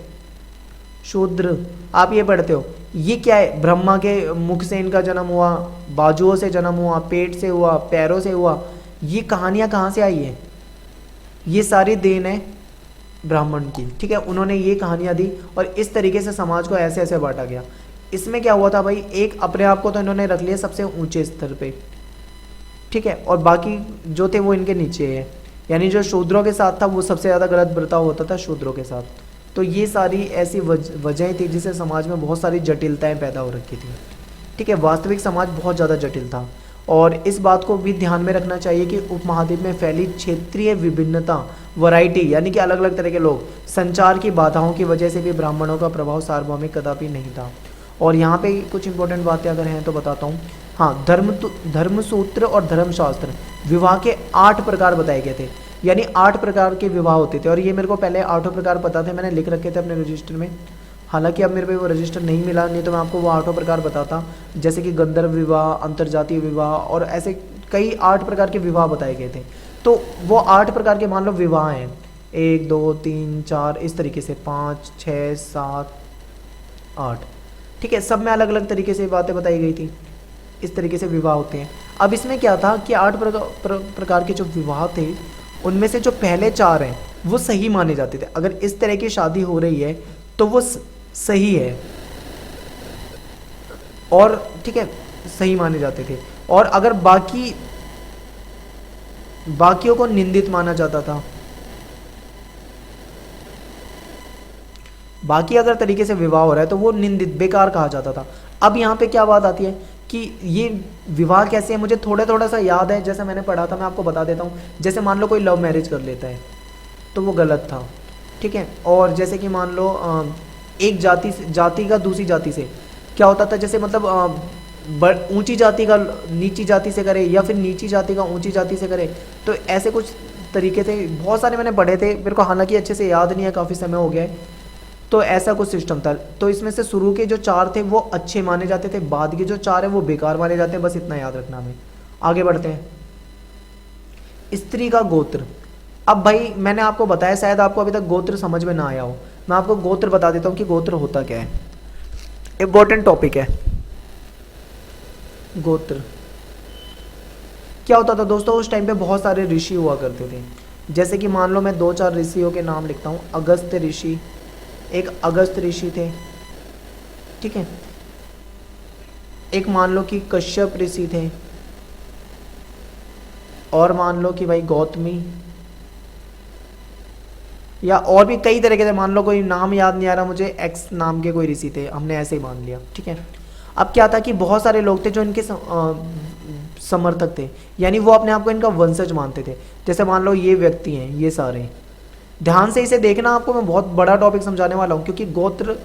शूद्र, आप ये पढ़ते हो, ये क्या है? ब्रह्मा के मुख से इनका जन्म हुआ, बाजुओं से जन्म हुआ, पेट से हुआ, पैरों से हुआ, ये कहानियाँ कहाँ से आई है? ये सारी देन है ब्राह्मण की, ठीक है। उन्होंने ये कहानियाँ दी और इस तरीके से समाज को ऐसे ऐसे बांटा गया। इसमें क्या हुआ था भाई, एक अपने आप को तो इन्होंने रख लिया सबसे ऊंचे स्तर पे, ठीक है, और बाकी जो थे वो इनके नीचे है। यानी जो शूद्रों के साथ था वो सबसे ज़्यादा गलत बर्ताव होता था शूद्रों के साथ। तो ये सारी ऐसी वजहें थी जिससे समाज में बहुत सारी जटिलताएं पैदा हो रखी थी, ठीक है। वास्तविक समाज बहुत ज़्यादा जटिल था और इस बात को भी ध्यान में रखना चाहिए कि उपमहाद्वीप में फैली क्षेत्रीय विभिन्नता, वैरायटी, यानी कि अलग अलग तरह के लोग, संचार की बाधाओं की वजह से भी ब्राह्मणों का प्रभाव सार्वभौमिक कदापि नहीं था। और यहाँ पे कुछ इंपॉर्टेंट बातें अगर हैं तो बताता हूँ। हाँ, धर्मसूत्र और धर्मशास्त्र, विवाह के 8 प्रकार बताए गए थे, यानी 8 प्रकार के विवाह होते थे। और ये मेरे को पहले 8 प्रकार पता थे, मैंने लिख रखे थे अपने रजिस्टर में। हालांकि अब मेरे पे वो रजिस्टर नहीं मिला, नहीं तो मैं आपको वो 8 प्रकार बताता। जैसे कि गंधर्व विवाह, अंतरजातीय विवाह और ऐसे कई 8 प्रकार के विवाह बताए गए थे। तो वो 8 प्रकार के मान लो विवाह हैं, 1 2 3 4 इस तरीके से, 5 6 7 8, ठीक है। सब में अलग अलग तरीके से बातें बताई गई थी, इस तरीके से विवाह होते हैं। अब इसमें क्या था कि 8 प्रकार के जो विवाह थे उनमें से जो पहले 4 हैं वो सही माने जाते थे। अगर इस तरह की शादी हो रही है तो वो सही है और ठीक है, सही माने जाते थे। और अगर बाकियों को निंदित माना जाता था। बाकी अगर तरीके से विवाह हो रहा है तो वो निंदित, बेकार कहा जाता था। अब यहाँ पे क्या बात आती है कि ये विवाह कैसे है, मुझे थोड़ा सा याद है, जैसे मैंने पढ़ा था, मैं आपको बता देता हूँ। जैसे मान लो कोई लव मैरिज कर लेता है तो वो गलत था, ठीक है। और जैसे कि मान लो एक जाति का दूसरी जाति से क्या होता था, जैसे मतलब ऊंची जाति का नीची जाति से करे या फिर नीची जाति का ऊंची जाति से करे, तो ऐसे कुछ तरीके थे। बहुत सारे मैंने पढ़े थे, मेरे को हालांकि अच्छे से याद नहीं है, काफ़ी समय हो गया है। तो ऐसा कुछ सिस्टम था। तो इसमें से शुरू के जो 4 थे वो अच्छे माने जाते थे, बाद के जो 4 है वो बेकार माने जाते हैं, बस इतना याद रखना हमें। आगे बढ़ते हैं। स्त्री का गोत्र। अब भाई मैंने आपको बताया, शायद आपको अभी तक गोत्र समझ में ना आया हो, मैं आपको गोत्र बता देता हूँ कि गोत्र होता क्या है। इम्पोर्टेंट टॉपिक है गोत्र। क्या होता था दोस्तों, उस टाइम पे बहुत सारे ऋषि हुआ करते थे। जैसे कि मान लो मैं 2-4 ऋषियों के नाम लिखता हूँ। अगस्त ऋषि, एक अगस्त ऋषि थे, ठीक है। एक मान लो कि कश्यप ऋषि थे, और मान लो कि भाई गौतमी, या और भी कई तरह के थे। मान लो कोई नाम याद नहीं आ रहा मुझे, एक्स नाम के कोई ऋषि थे, हमने ऐसे ही मान लिया, ठीक है। अब क्या था कि बहुत सारे लोग थे जो इनके समर्थक थे, यानी वो अपने आप को इनका वंशज मानते थे। जैसे मान लो ये व्यक्ति हैं, ये सारे, ध्यान से इसे देखना, आपको मैं बहुत बड़ा टॉपिक समझाने वाला हूँ। क्योंकि गोत्र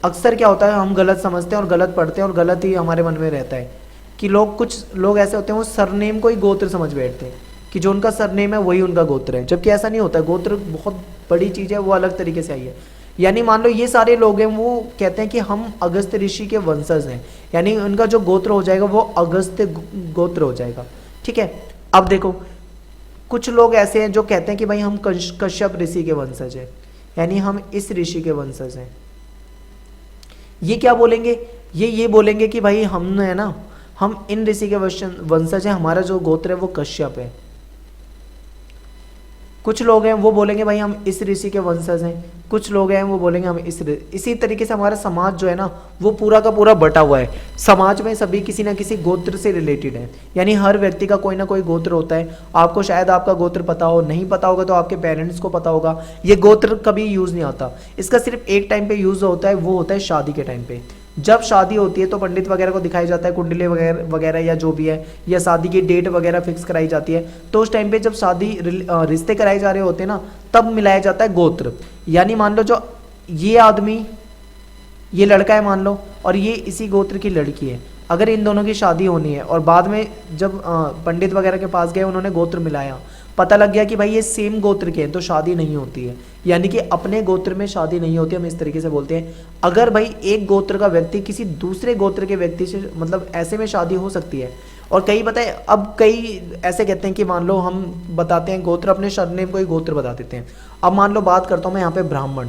अक्सर क्या होता है, हम गलत समझते हैं और गलत पढ़ते हैं और गलत ही हमारे मन में रहता है कि कुछ लोग ऐसे होते हैं वो सरनेम को ही गोत्र समझ बैठते हैं कि जो उनका सरनेम है वही उनका गोत्र है, जबकि ऐसा नहीं होता है। गोत्र बहुत बड़ी चीज़ है, वो अलग तरीके से आई है। यानी मान लो ये सारे लोग हैं, वो कहते हैं कि हम अगस्त ऋषि के वंशज हैं, यानी उनका जो गोत्र हो जाएगा वो अगस्त गोत्र हो जाएगा, ठीक है। अब देखो, कुछ लोग ऐसे हैं जो कहते हैं कि भाई हम कश्यप ऋषि के वंशज हैं, यानी हम इस ऋषि के वंशज हैं। ये क्या बोलेंगे, ये बोलेंगे कि भाई हम है ना, हम इन ऋषि के वंशज हैं, हमारा जो गोत्र है वो कश्यप है। कुछ लोग हैं वो बोलेंगे भाई हम इस ऋषि के वंशज हैं, कुछ लोग हैं वो बोलेंगे हम इसी तरीके से हमारा समाज जो है ना वो पूरा का पूरा बटा हुआ है। समाज में सभी किसी ना किसी गोत्र से रिलेटेड है, यानी हर व्यक्ति का कोई ना कोई गोत्र होता है। आपको शायद आपका गोत्र पता हो, नहीं पता होगा तो आपके पेरेंट्स को पता होगा। ये गोत्र कभी यूज़ नहीं आता, इसका सिर्फ एक टाइम पे यूज़ होता है, वो होता है शादी के टाइम पे। जब शादी होती है तो पंडित वगैरह को दिखाया जाता है, कुंडली वगैरह या जो भी है, या शादी की डेट वगैरह फिक्स कराई जाती है। तो उस टाइम पे जब शादी रिश्ते कराए जा रहे होते हैं ना, तब मिलाया जाता है गोत्र। यानी मान लो जो ये आदमी, ये लड़का है मान लो, और ये इसी गोत्र की लड़की है, अगर इन दोनों की शादी होनी है और बाद में जब पंडित वगैरह के पास गए, उन्होंने गोत्र मिलाया, पता लग गया कि भाई ये सेम गोत्र के हैं तो शादी नहीं होती है, यानी कि अपने गोत्र में शादी नहीं होती, हम इस तरीके से बोलते हैं। अगर भाई एक गोत्र का व्यक्ति किसी दूसरे गोत्र के व्यक्ति से, मतलब ऐसे में शादी हो सकती है। और कई बताए, अब कई ऐसे कहते हैं कि मान लो हम बताते हैं गोत्र, अपने सरनेम को ही गोत्र बता देते हैं। अब मान लो बात करता हूँ मैं यहाँ पे ब्राह्मण,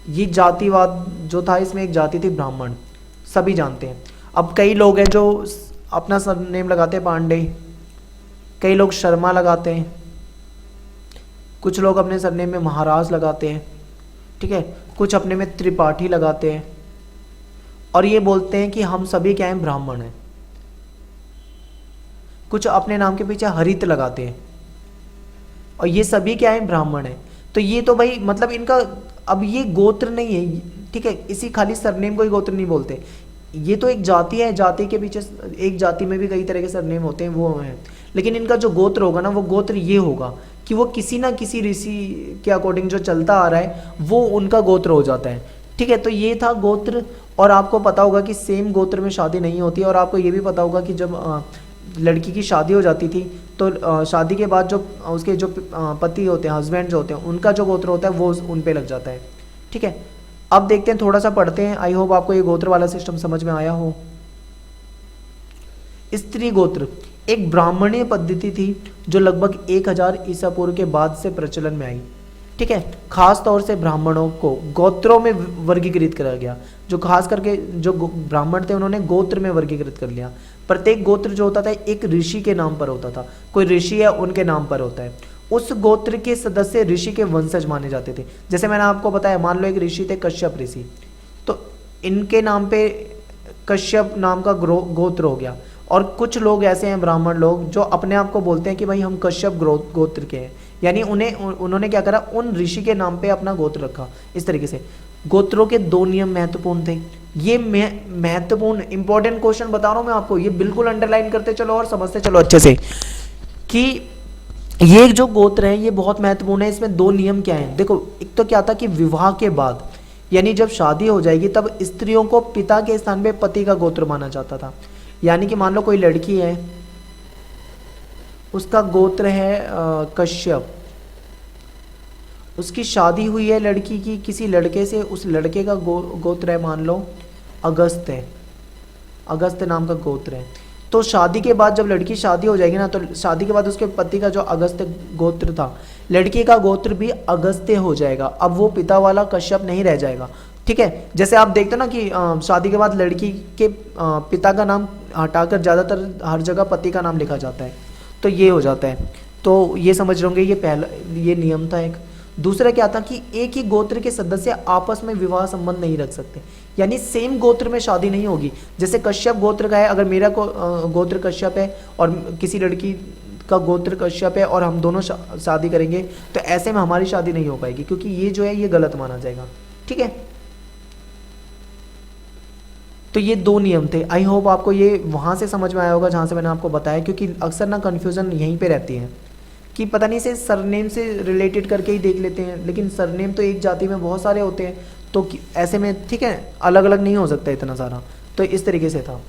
ये जातिवाद जो था इसमें एक जाति थी ब्राह्मण, सभी जानते हैं। अब कई लोग हैं जो अपना सरनेम लगाते हैं पांडे, कई लोग शर्मा लगाते हैं, कुछ लोग अपने सरनेम में महाराज लगाते हैं, ठीक है, कुछ अपने में त्रिपाठी लगाते हैं, और ये बोलते हैं कि हम सभी क्या हैं, ब्राह्मण हैं। कुछ अपने नाम के पीछे हरित लगाते हैं, और ये सभी क्या है, ब्राह्मण है। तो ये तो भाई मतलब इनका, अब ये गोत्र नहीं है, ठीक है, इसी खाली सरनेम को ही गोत्र नहीं बोलते, ये तो एक जाति है, जाति के पीछे एक जाति में भी कई तरह के सरनेम होते हैं, वो हैं। लेकिन इनका जो गोत्र होगा ना, वो गोत्र ये होगा कि वो किसी ना किसी ऋषि के अकॉर्डिंग जो चलता आ रहा है वो उनका गोत्र हो जाता है, ठीक है। तो ये था गोत्र। और आपको पता होगा कि सेम गोत्र में शादी नहीं होती है, और आपको ये भी पता होगा कि जब लड़की की शादी हो जाती थी तो शादी के बाद जो उसके जो पति होते हैं, हस्बैंड जो होते हैं, उनका जो गोत्र होता है वो उन पे लग जाता है, ठीक है। अब देखते हैं, थोड़ा सा पढ़ते हैं, आई होप आपको ये गोत्र वाला सिस्टम समझ में आया हो। स्त्री गोत्र एक ब्राह्मणीय पद्धति थी जो लगभग 1000 ईसा पूर्व के बाद से प्रचलन में आई, ठीक है। खास तौर से ब्राह्मणों को गोत्रों में वर्गीकृत करा गया, जो खास करके जो ब्राह्मण थे उन्होंने गोत्र में वर्गीकृत कर लिया। प्रत्येक गोत्र जो होता था एक ऋषि के नाम पर होता था, कोई ऋषि है उनके नाम पर होता है। उस गोत्र के सदस्य ऋषि के वंशज माने जाते थे। जैसे मैंने आपको बताया, मान लो एक ऋषि थे कश्यप ऋषि, तो इनके नाम पे कश्यप नाम का गोत्र हो गया। और कुछ लोग ऐसे हैं ब्राह्मण लोग जो अपने आप को बोलते हैं कि भाई हम कश्यप गोत्र के हैं, यानी उन्होंने क्या करा, उन ऋषि के नाम पे अपना गोत्र रखा। इस तरीके से गोत्रों के 2 नियम महत्वपूर्ण थे। ये महत्वपूर्ण इंपॉर्टेंट क्वेश्चन बता रहा हूं मैं आपको, ये बिल्कुल अंडरलाइन करते चलो और समझते चलो अच्छे से कि ये जो गोत्र है ये बहुत महत्वपूर्ण है। इसमें 2 नियम क्या हैं, देखो। एक तो क्या था कि विवाह के बाद, यानी जब शादी हो जाएगी तब स्त्रियों को पिता के स्थान पे पति का गोत्र माना जाता था। यानी कि मान लो कोई लड़की है, उसका गोत्र है कश्यप, उसकी शादी हुई है लड़की की किसी लड़के से, उस लड़के का गोत्र है मान लो अगस्त है, अगस्त नाम का गोत्र है। तो शादी के बाद जब लड़की शादी हो जाएगी ना, तो शादी के बाद उसके पति का जो अगस्त गोत्र था, लड़की का गोत्र भी अगस्त्य हो जाएगा। अब वो पिता वाला कश्यप नहीं रह जाएगा, ठीक है। जैसे आप देखते हो ना कि शादी के बाद लड़की के पिता का नाम हटाकर ज़्यादातर हर जगह पति का नाम लिखा जाता है, तो ये हो जाता है। तो ये समझ रहे होंगे, ये पहला ये नियम था एक। दूसरा क्या था कि एक ही गोत्र के सदस्य आपस में विवाह संबंध नहीं रख सकते, यानी सेम गोत्र में शादी नहीं होगी। जैसे कश्यप गोत्र का है, अगर मेरा गोत्र कश्यप है और किसी लड़की का गोत्र कश्यप है और हम दोनों शादी करेंगे, तो ऐसे में हमारी शादी नहीं हो पाएगी, क्योंकि ये जो है ये गलत माना जाएगा, ठीक है। तो ये 2 नियम थे। आई होप आपको ये वहाँ से समझ में आया होगा जहाँ से मैंने आपको बताया, क्योंकि अक्सर ना कन्फ्यूज़न यहीं पे रहती है कि पता नहीं से सरनेम से रिलेटेड करके ही देख लेते हैं, लेकिन सरनेम तो एक जाति में बहुत सारे होते हैं, तो ऐसे में ठीक है अलग अलग नहीं हो सकता इतना सारा। तो इस तरीके से था।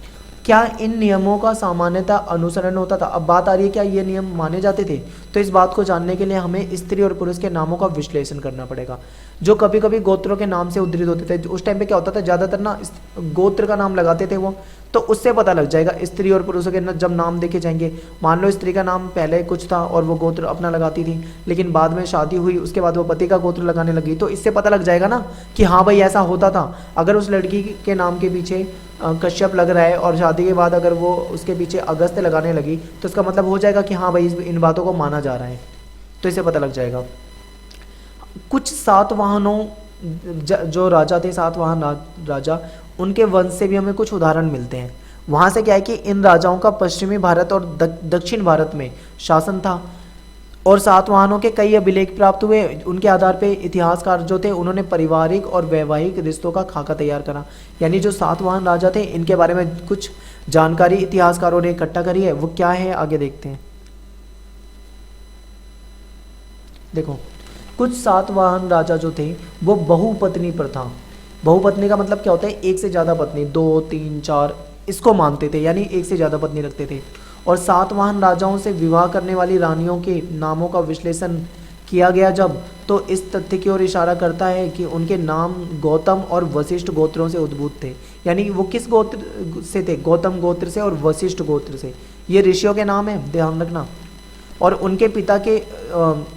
क्या इन नियमों का सामान्यतः अनुसरण होता था? अब बात आ रही है क्या ये नियम माने जाते थे? तो इस बात को जानने के लिए हमें स्त्री और पुरुष के नामों का विश्लेषण करना पड़ेगा, जो कभी कभी गोत्रों के नाम से उद्धृत होते थे। उस टाइम पे क्या होता था, ज़्यादातर ना गोत्र का नाम लगाते थे वो, तो उससे पता लग जाएगा स्त्री और पुरुषों के जब नाम देखे जाएंगे। मान लो स्त्री का नाम पहले कुछ था और वो गोत्र अपना लगाती थी, लेकिन बाद में शादी हुई, उसके बाद वो पति का गोत्र लगाने लगी, तो इससे पता लग जाएगा ना कि हाँ भाई ऐसा होता था। अगर उस लड़की के नाम के पीछे कश्यप लग रहा है और शादी के बाद अगर वो उसके पीछे अगस्त लगाने लगी, तो इसका मतलब हो जाएगा कि हाँ भाई इन बातों को माना जा रहा है, तो इससे पता लग जाएगा। कुछ सातवाहनों जो राजा थे, सातवाहन राजा, उनके वंश से भी हमें कुछ उदाहरण मिलते हैं। वहाँ से क्या है कि इन राजाओं का पश्चिमी भारत और दक्षिण भारत में शासन था और सातवाहनों के कई अभिलेख प्राप्त हुए। उनके आधार पे इतिहासकार जो थे उन्होंने पारिवारिक और वैवाहिक रिश्तों का खाका तैयार करा। यानी जो सातवाहन राजा थे इनके बारे में कुछ जानकारी इतिहासकारों ने इकट्ठा करी है, वो क्या है आगे देखते हैं। देखो, कुछ सातवाहन राजा जो थे वो बहुपत्नी प्रथा, बहुपत्नी का मतलब क्या होता है, एक से ज़्यादा पत्नी, 2, 3, 4 इसको मानते थे, यानी एक से ज़्यादा पत्नी रखते थे। और सातवाहन राजाओं से विवाह करने वाली रानियों के नामों का विश्लेषण किया गया जब, तो इस तथ्य की ओर इशारा करता है कि उनके नाम गौतम और वशिष्ठ गोत्रों से उद्भूत थे। यानी वो किस गोत्र से थे? गौतम गोत्र से और वशिष्ठ गोत्र से। ये ऋषियों के नाम है, ध्यान रखना। और उनके पिता के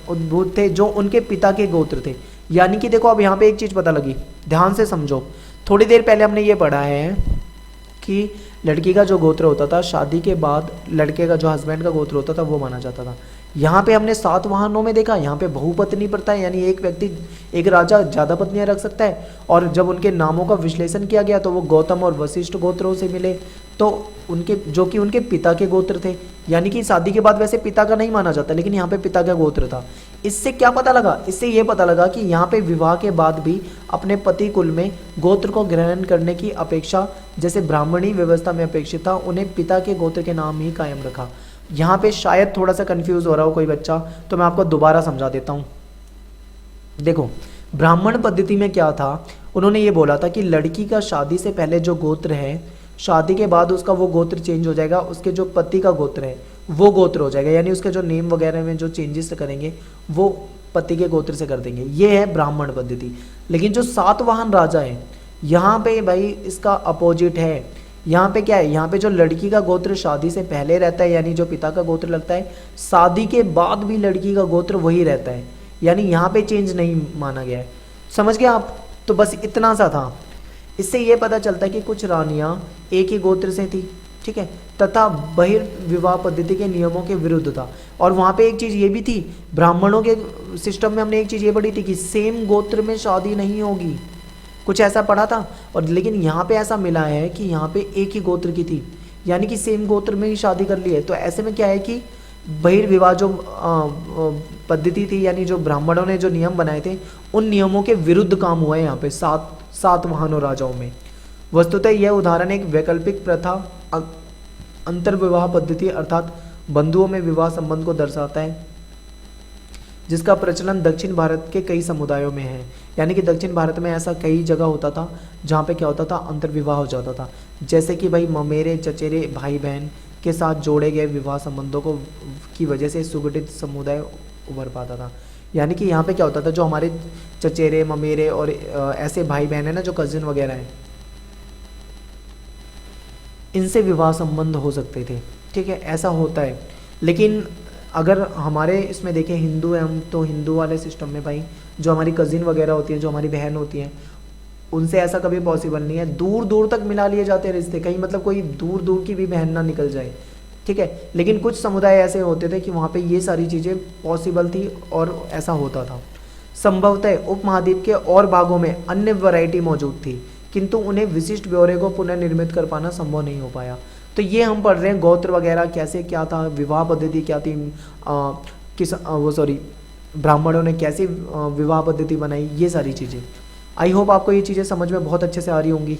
उद्भूत थे, जो उनके पिता के गोत्र थे। यानी कि देखो अब यहाँ पे एक चीज़ पता लगी, ध्यान से समझो। थोड़ी देर पहले हमने ये पढ़ा है कि लड़की का जो गोत्र होता था, शादी के बाद लड़के का जो हस्बैंड का गोत्र होता था वो माना जाता था। यहाँ पे हमने सातवाहनों में देखा, यहाँ पे बहुपत्नी प्रथा है, यानी एक व्यक्ति, एक राजा ज़्यादा पत्नियां रख सकता है। और जब उनके नामों का विश्लेषण किया गया तो वो गौतम और वशिष्ठ गोत्रों से मिले, तो उनके जो कि उनके पिता के गोत्र थे। यानी कि शादी के बाद वैसे पिता का नहीं माना जाता, लेकिन यहाँ पे पिता का गोत्र था। इससे क्या पता लगा? इससे ये पता लगा कि यहाँ पे विवाह के बाद भी अपने पति कुल में गोत्र को ग्रहण करने की अपेक्षा, जैसे ब्राह्मणी व्यवस्था में अपेक्षित था, उन्हें पिता के गोत्र के नाम ही कायम रखा। यहाँ पे शायद थोड़ा सा कंफ्यूज हो रहा हो कोई बच्चा, तो मैं आपको दोबारा समझा देता हूँ। देखो, ब्राह्मण पद्धति में क्या था, उन्होंने ये बोला था कि लड़की का शादी से पहले जो गोत्र है, शादी के बाद उसका वो गोत्र चेंज हो जाएगा, उसके जो पति का गोत्र है वो गोत्र हो जाएगा। यानी उसके जो नेम वगैरह में जो चेंजेस करेंगे वो पति के गोत्र से कर देंगे। ये है ब्राह्मण पद्धति। लेकिन जो सातवाहन राजा है, यहाँ पे भाई इसका अपोजिट है। यहाँ पे क्या है? यहाँ पे जो लड़की का गोत्र शादी से पहले रहता है, यानी जो पिता का गोत्र लगता है, शादी के बाद भी लड़की का गोत्र वही रहता है। यानी यहाँ पे चेंज नहीं माना गया है। समझ गए आप? तो बस इतना सा था। इससे ये पता चलता है कि कुछ रानियां एक ही गोत्र से थी, ठीक है, तथा बहिर्विवाह पद्धति के नियमों के विरुद्ध था। और वहाँ पे एक चीज़ ये भी थी, ब्राह्मणों के सिस्टम में हमने एक चीज़ ये पढ़ी थी कि सेम गोत्र में शादी नहीं होगी, कुछ ऐसा पढ़ा था। और लेकिन यहाँ पे ऐसा मिला है कि यहाँ पे एक ही गोत्र की थी, यानी कि सेम गोत्र में ही शादी कर ली है। तो ऐसे में क्या है कि बहिर्विवाह जो पद्धति थी, यानी जो ब्राह्मणों ने जो नियम बनाए थे, उन नियमों के विरुद्ध काम हुआ है यहाँ पे सातवाहनों राजाओं में। वस्तुतः यह उदाहरण एक वैकल्पिक प्रथा, अंतर्विवाह पद्धति अर्थात बंधुओं में विवाह संबंध को दर्शाता है, जिसका प्रचलन दक्षिण भारत के कई समुदायों में है। यानी कि दक्षिण भारत में ऐसा कई जगह होता था जहाँ पे क्या होता था, अंतर्विवाह हो जाता था। जैसे कि भाई ममेरे चचेरे भाई बहन के साथ जोड़े गए विवाह संबंधों को की वजह से सुगठित समुदाय उभर पाता था। यानी कि यहाँ पे क्या होता था, जो हमारे चचेरे ममेरे और ऐसे भाई बहन है ना, जो कजिन वगैरह हैं, इनसे विवाह संबंध हो सकते थे, ठीक है, ऐसा होता है। लेकिन अगर हमारे इसमें देखें, हिंदू है हम, तो हिंदू वाले सिस्टम में भाई जो हमारी कजिन वगैरह होती है, जो हमारी बहन होती हैं, उनसे ऐसा कभी पॉसिबल नहीं है। दूर दूर तक मिला लिए जाते हैं रिश्ते, कहीं मतलब कोई दूर दूर की भी बहन ना निकल जाए, ठीक है। लेकिन कुछ समुदाय ऐसे होते थे कि वहाँ पे ये सारी चीज़ें पॉसिबल थी और ऐसा होता था। संभवतः उपमहाद्वीप के और भागों में अन्य वैरायटी मौजूद थी, किंतु उन्हें विशिष्ट ब्यौरे को पुनर्निर्मित कर पाना संभव नहीं हो पाया। तो ये हम पढ़ रहे हैं गोत्र वगैरह कैसे क्या था, विवाह पद्धति क्या थी, ब्राह्मणों ने कैसे विवाह पद्धति बनाई, ये सारी चीज़ें। आई होप आपको ये चीज़ें समझ में बहुत अच्छे से आ रही होंगी।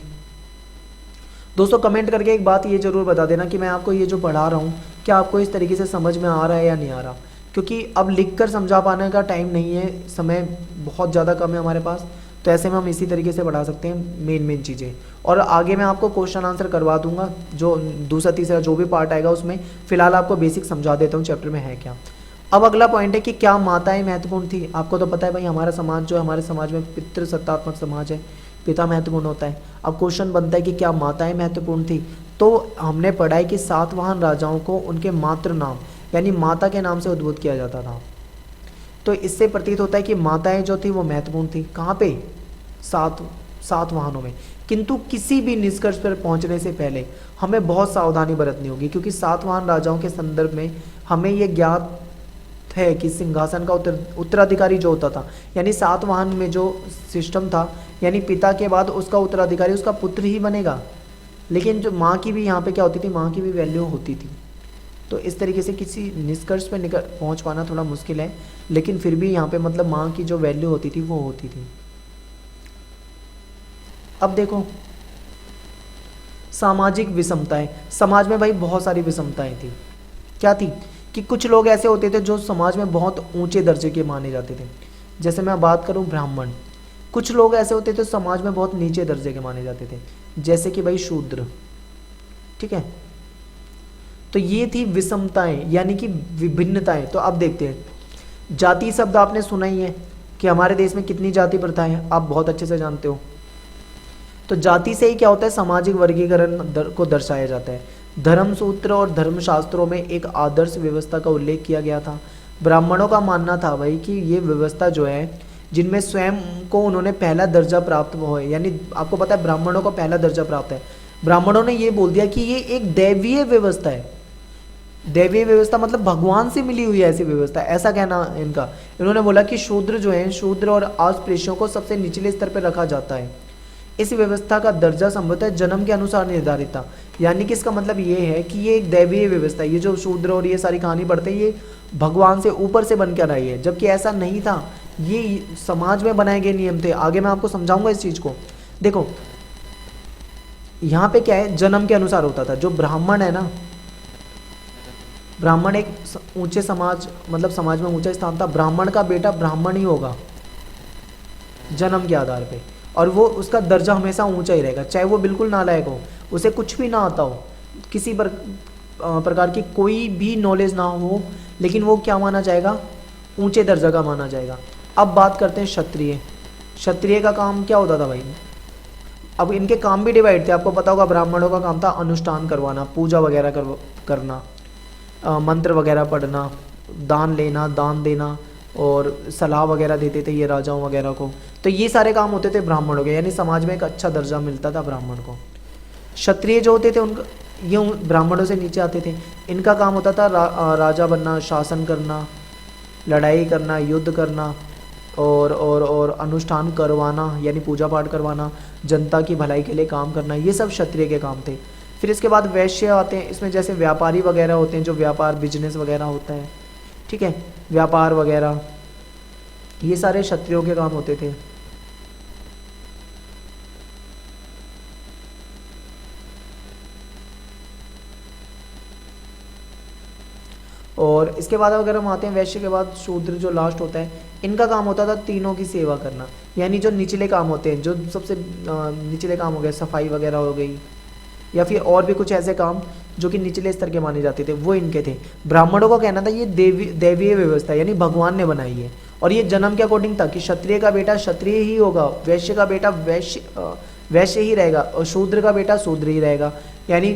दोस्तों कमेंट करके एक बात ये ज़रूर बता देना कि मैं आपको ये जो पढ़ा रहा हूँ, क्या आपको इस तरीके से समझ में आ रहा है या नहीं आ रहा, क्योंकि अब लिख कर समझा पाने का टाइम नहीं है, समय बहुत ज़्यादा कम है हमारे पास। तो ऐसे में हम इसी तरीके से पढ़ा सकते हैं मेन चीज़ें। और आगे मैं आपको क्वेश्चन आंसर करवा दूंगा, जो दूसरा तीसरा जो भी पार्ट आएगा उसमें। फिलहाल आपको बेसिक समझा देता हूँ चैप्टर में है क्या। अब अगला पॉइंट है कि क्या माताएं महत्वपूर्ण थी। आपको तो पता है भाई, हमारा समाज जो है, हमारे समाज में पितृसत्तात्मक समाज है, पिता महत्वपूर्ण होता है। अब क्वेश्चन बनता है कि क्या माताएं महत्वपूर्ण थी। तो हमने पढ़ा है कि सातवाहन राजाओं को उनके मातृ नाम यानी माता के नाम से उद्भूत किया जाता था। तो इससे प्रतीत होता है कि माताएं जो थी वो महत्वपूर्ण थी। कहाँ पे? सातवाहनों में। किंतु किसी भी निष्कर्ष पर पहुंचने से पहले हमें बहुत सावधानी बरतनी होगी, क्योंकि सातवाहन राजाओं के संदर्भ में हमें ये ज्ञात है कि सिंहासन का उत्तराधिकारी जो होता था, यानी सातवाहन में जो सिस्टम था, यानी पिता के बाद उसका उत्तराधिकारी उसका पुत्र ही बनेगा। लेकिन जो माँ की भी यहाँ पे क्या होती थी, माँ की भी वैल्यू होती थी। तो इस तरीके से किसी निष्कर्ष पे पहुँच पाना थोड़ा मुश्किल है, लेकिन फिर भी यहाँ पे मतलब माँ की जो वैल्यू होती थी वो होती थी। अब देखो सामाजिक विषमताएं, समाज में भाई बहुत सारी विषमताएं थी। क्या थी कि कुछ लोग ऐसे होते थे जो समाज में बहुत ऊंचे दर्जे के माने जाते थे। जैसे मैं बात करूं ब्राह्मण। कुछ लोग ऐसे होते थे समाज में बहुत नीचे दर्जे के माने जाते थे, जैसे कि भाई शूद्र, ठीक है। तो ये थी विषमताएं यानी कि विभिन्नताएं। तो अब देखते हैं, जाति शब्द आपने सुना ही है कि हमारे देश में कितनी जाति प्रथा है, आप बहुत अच्छे से जानते हो। तो जाति से ही क्या होता है, सामाजिक वर्गीकरण को दर्शाया जाता है। धर्म सूत्र और धर्मशास्त्रों में एक आदर्श व्यवस्था का उल्लेख किया गया था। ब्राह्मणों का मानना था भाई कि ये व्यवस्था जो है, जिनमें स्वयं को उन्होंने पहला दर्जा प्राप्त हुआ है, यानी आपको पता है ब्राह्मणों को पहला दर्जा प्राप्त है। ब्राह्मणों ने ये बोल दिया कि ये एक दैवीय व्यवस्था है। दैवीय व्यवस्था मतलब भगवान से मिली हुई है ऐसी व्यवस्था, ऐसा कहना इनका। इन्होंने बोला कि शूद्र जो है, शूद्र और अस्पृश्यों को सबसे निचले स्तर पर रखा जाता है। इस व्यवस्था का दर्जा संभवतः जन्म के अनुसार निर्धारित था। यानी कि इसका मतलब ये है कि ये एक दैवीय व्यवस्था है। ये जो शूद्र और ये सारी कहानी पढ़ते हैं, ये भगवान से ऊपर से बन कर आई है, जबकि ऐसा नहीं था। ये समाज में बनाए गए नियम थे। आगे मैं आपको समझाऊंगा इस चीज को। देखो यहाँ पे क्या है, जन्म के अनुसार होता था। जो ब्राह्मण है ना, ब्राह्मण एक ऊंचे समाज, मतलब समाज में ऊंचा स्थान था। ब्राह्मण का बेटा ब्राह्मण ही होगा जन्म के आधार पे, और वो उसका दर्जा हमेशा ऊंचा ही रहेगा, चाहे वो बिल्कुल नालायक हो, उसे कुछ भी ना आता हो, किसी प्रकार की कोई भी नॉलेज ना हो, लेकिन वो क्या माना जाएगा, ऊंचे दर्जा का माना जाएगा। अब बात करते हैं क्षत्रिय। क्षत्रिय का काम क्या होता था भाई, अब इनके काम भी डिवाइड थे। आपको पता होगा ब्राह्मणों का काम था अनुष्ठान करवाना, पूजा वगैरह करना, मंत्र वगैरह पढ़ना, दान लेना, दान देना, और सलाह वगैरह देते थे ये राजाओं वगैरह को। तो ये सारे काम होते थे ब्राह्मणों के, यानी समाज में एक अच्छा दर्जा मिलता था ब्राह्मण को। क्षत्रिय जो होते थे उनका, ये ब्राह्मणों से नीचे आते थे। इनका काम होता था राजा बनना, शासन करना, लड़ाई करना, युद्ध करना, और अनुष्ठान करवाना, यानी पूजा पाठ करवाना, जनता की भलाई के लिए काम करना। ये सब क्षत्रिय के काम थे। फिर इसके बाद वैश्य आते हैं। इसमें जैसे व्यापारी वगैरह होते हैं, जो व्यापार बिजनेस वगैरह होता है, ठीक है, व्यापार वगैरह, ये सारे क्षत्रियों के काम होते थे। और इसके बाद अगर हम आते हैं वैश्य के बाद शूद्र जो लास्ट होता है, इनका काम होता था तीनों की सेवा करना। यानी जो निचले काम होते हैं, जो सबसे निचले काम हो गए, सफाई वगैरह हो गई, या फिर और भी कुछ ऐसे काम जो कि निचले स्तर के माने जाते थे, वो इनके थे। ब्राह्मणों का कहना था ये दैवीय व्यवस्था, यानी भगवान ने बनाई है, और ये जन्म के अकॉर्डिंग था कि क्षत्रिय का बेटा क्षत्रिय ही होगा, वैश्य का बेटा वैश्य ही रहेगा, और शूद्र का बेटा शूद्र ही रहेगा। यानी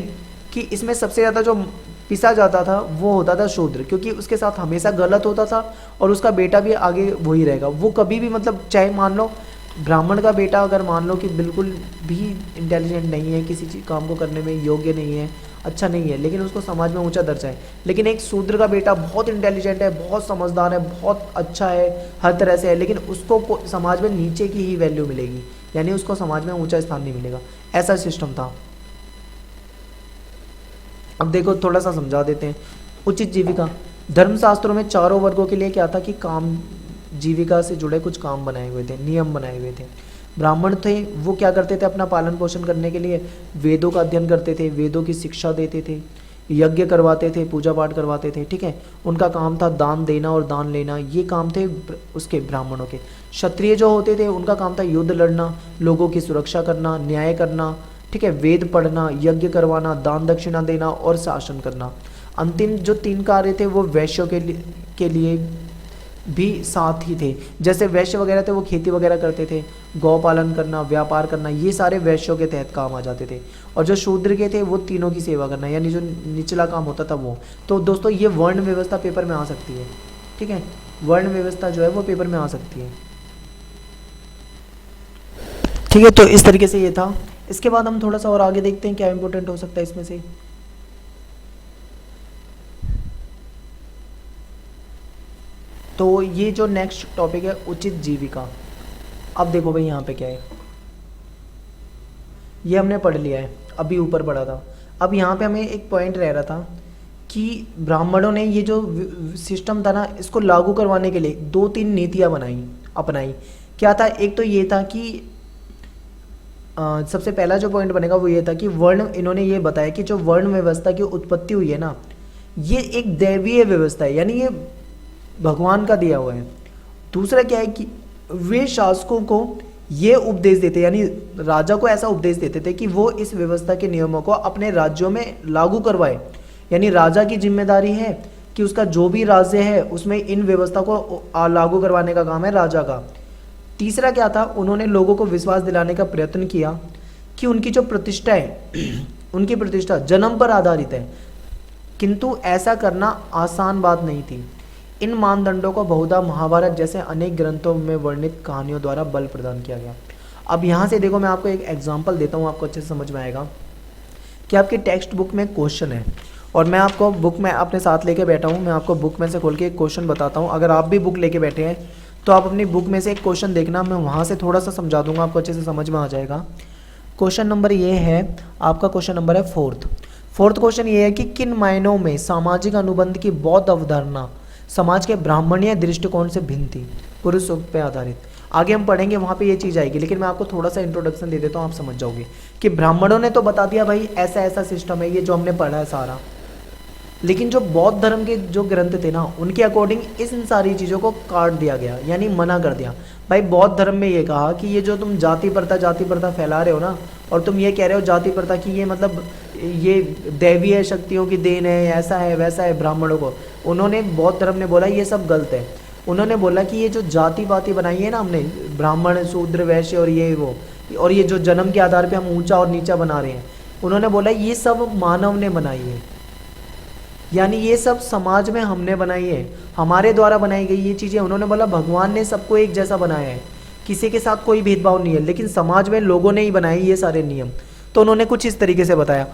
कि इसमें सबसे ज़्यादा जो पिसा जाता था वो होता था शूद्र, क्योंकि उसके साथ हमेशा गलत होता था, और उसका बेटा भी आगे वही रहेगा। वो कभी भी, मतलब चाहे मान लो ब्राह्मण का बेटा अगर मान लो कि बिल्कुल भी इंटेलिजेंट नहीं है, किसी चीज़ काम को करने में योग्य नहीं है, अच्छा नहीं है, लेकिन उसको समाज में ऊंचा दर्जा है। लेकिन एक शूद्र का बेटा बहुत इंटेलिजेंट है, बहुत समझदार है, बहुत अच्छा है, हर तरह से है, लेकिन उसको समाज में नीचे की ही वैल्यू मिलेगी, यानी उसको समाज में ऊंचा स्थान नहीं मिलेगा। ऐसा सिस्टम था। अब देखो थोड़ा सा समझा देते हैं। उचित जीविका, धर्मशास्त्रों में चारों वर्गों के लिए क्या था कि काम, जीविका से जुड़े कुछ काम बनाए हुए थे, नियम बनाए हुए थे। ब्राह्मण थे, वो क्या करते थे, अपना पालन पोषण करने के लिए वेदों का अध्ययन करते थे, वेदों की शिक्षा देते थे, यज्ञ करवाते थे, पूजा पाठ करवाते थे, ठीक है। उनका काम था दान देना और दान लेना, ये काम थे उसके ब्राह्मणों के। क्षत्रिय जो होते थे उनका काम था युद्ध लड़ना, लोगों की सुरक्षा करना, न्याय करना, ठीक है, वेद पढ़ना, यज्ञ करवाना, दान दक्षिणा देना और शासन करना। अंतिम जो 3 कार्य थे वो वैश्यों के लिए भी साथ ही थे। जैसे वैश्य वगैरह थे वो खेती वगैरह करते थे, गौ पालन करना, व्यापार करना, ये सारे वैश्यों के तहत काम आ जाते थे। और जो शूद्र के थे वो तीनों की सेवा करना, यानी जो निचला काम होता था वो। तो दोस्तों ये वर्ण व्यवस्था पेपर में आ सकती है, ठीक है, वर्ण व्यवस्था जो है वो पेपर में आ सकती है, ठीक है। तो इस तरीके से ये था। इसके बाद हम थोड़ा सा और आगे देखते हैं क्या इंपॉर्टेंट हो सकता है इसमें से। तो ये जो नेक्स्ट टॉपिक है उचित जीविका। अब देखो भाई यहाँ पे क्या है, ये हमने पढ़ लिया है, अभी ऊपर पढ़ा था। अब यहाँ पे हमें एक पॉइंट रह रहा था कि ब्राह्मणों ने ये जो सिस्टम था ना, इसको लागू करवाने के लिए 2-3 नीतियाँ अपनाई। क्या था, एक तो ये था कि सबसे पहला जो पॉइंट बनेगा वो ये था कि वर्ण, इन्होंने ये बताया कि जो वर्ण व्यवस्था की उत्पत्ति हुई है ना, ये एक दैवीय व्यवस्था है, यानी ये भगवान का दिया हुआ है। दूसरा क्या है कि वे शासकों को ये उपदेश देते, यानी राजा को ऐसा उपदेश देते थे कि वो इस व्यवस्था के नियमों को अपने राज्यों में लागू करवाए, यानी राजा की जिम्मेदारी है कि उसका जो भी राज्य है उसमें इन व्यवस्था को लागू करवाने का काम है राजा का। तीसरा क्या था, उन्होंने लोगों को विश्वास दिलाने का प्रयत्न किया कि उनकी जो प्रतिष्ठा है उनकी प्रतिष्ठा जन्म पर आधारित है, किंतु ऐसा करना आसान बात नहीं थी। इन मानदंडों को बहुधा महाभारत जैसे अनेक ग्रंथों में वर्णित कहानियों द्वारा बल प्रदान किया गया। अब यहाँ से देखो, मैं आपको एक एग्जाम्पल देता हूँ, आपको अच्छे से समझ में आएगा कि आपकी टेक्स्ट बुक में क्वेश्चन है और मैं आपको बुक में अपने साथ लेके बैठा हूँ, मैं आपको बुक में से खोल के एक क्वेश्चन बताता हूँ। अगर आप भी बुक लेके बैठे हैं तो आप अपनी बुक में से एक क्वेश्चन देखना, मैं वहाँ से थोड़ा सा समझा दूंगा, आपको अच्छे से समझ में आ जाएगा। क्वेश्चन नंबर ये है, आपका क्वेश्चन नंबर है फोर्थ क्वेश्चन ये है कि किन मायनों में सामाजिक अनुबंध की बौद्ध अवधारणा समाज के ब्राह्मणीय दृष्टिकोण से भिन्न थी, पुरुष पे आधारित। आगे हम पढ़ेंगे वहाँ पे ये चीज़ आएगी, लेकिन मैं आपको थोड़ा सा इंट्रोडक्शन दे देता हूँ, आप समझ जाओगे कि ब्राह्मणों ने तो बता दिया भाई ऐसा ऐसा सिस्टम है, ये जो हमने पढ़ा है सारा, लेकिन जो बौद्ध धर्म के जो ग्रंथ थे ना उनके अकॉर्डिंग इन सारी चीज़ों को काट दिया गया, यानी मना कर दिया। भाई बौद्ध धर्म में ये कहा कि ये जो तुम जाति प्रथा फैला रहे हो ना, और तुम ये कह रहे हो जाति प्रथा की ये मतलब ये दैवीय शक्तियों की देन है, ऐसा है वैसा है ब्राह्मणों को, उन्होंने बौद्ध धर्म ने बोला ये सब गलत है। उन्होंने बोला कि ये जो जाति पाति बनाई है ना हमने, ब्राह्मण शूद्र वैश्य और ये वो, और ये जो जन्म के आधार पे हम ऊंचा और नीचा बना रहे हैं, उन्होंने बोला ये सब मानव ने बनाई है, यानी ये सब समाज में हमने बनाई है, हमारे द्वारा बनाई गई ये चीज़ें। उन्होंने बोला भगवान ने सबको एक जैसा बनाया है, किसी के साथ कोई भेदभाव नहीं है, लेकिन समाज में लोगों ने ही बनाई ये सारे नियम। तो उन्होंने कुछ इस तरीके से बताया,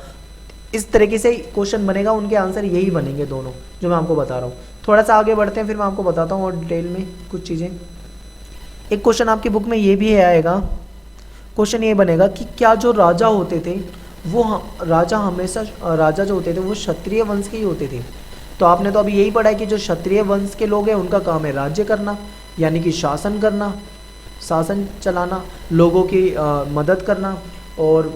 इस तरीके से क्वेश्चन बनेगा, उनके आंसर यही बनेंगे दोनों जो मैं आपको बता रहा हूँ। थोड़ा सा आगे बढ़ते हैं, फिर मैं आपको बताता हूँ और डिटेल में कुछ चीज़ें। एक क्वेश्चन आपकी बुक में ये भी आएगा, क्वेश्चन ये बनेगा कि क्या जो राजा होते थे वो राजा हमेशा राजा जो होते थे वो क्षत्रिय वंश के ही होते थे। तो आपने तो अभी यही पढ़ा है कि जो क्षत्रिय वंश के लोग हैं उनका काम है राज्य करना, यानी कि शासन करना, शासन चलाना, लोगों की मदद करना और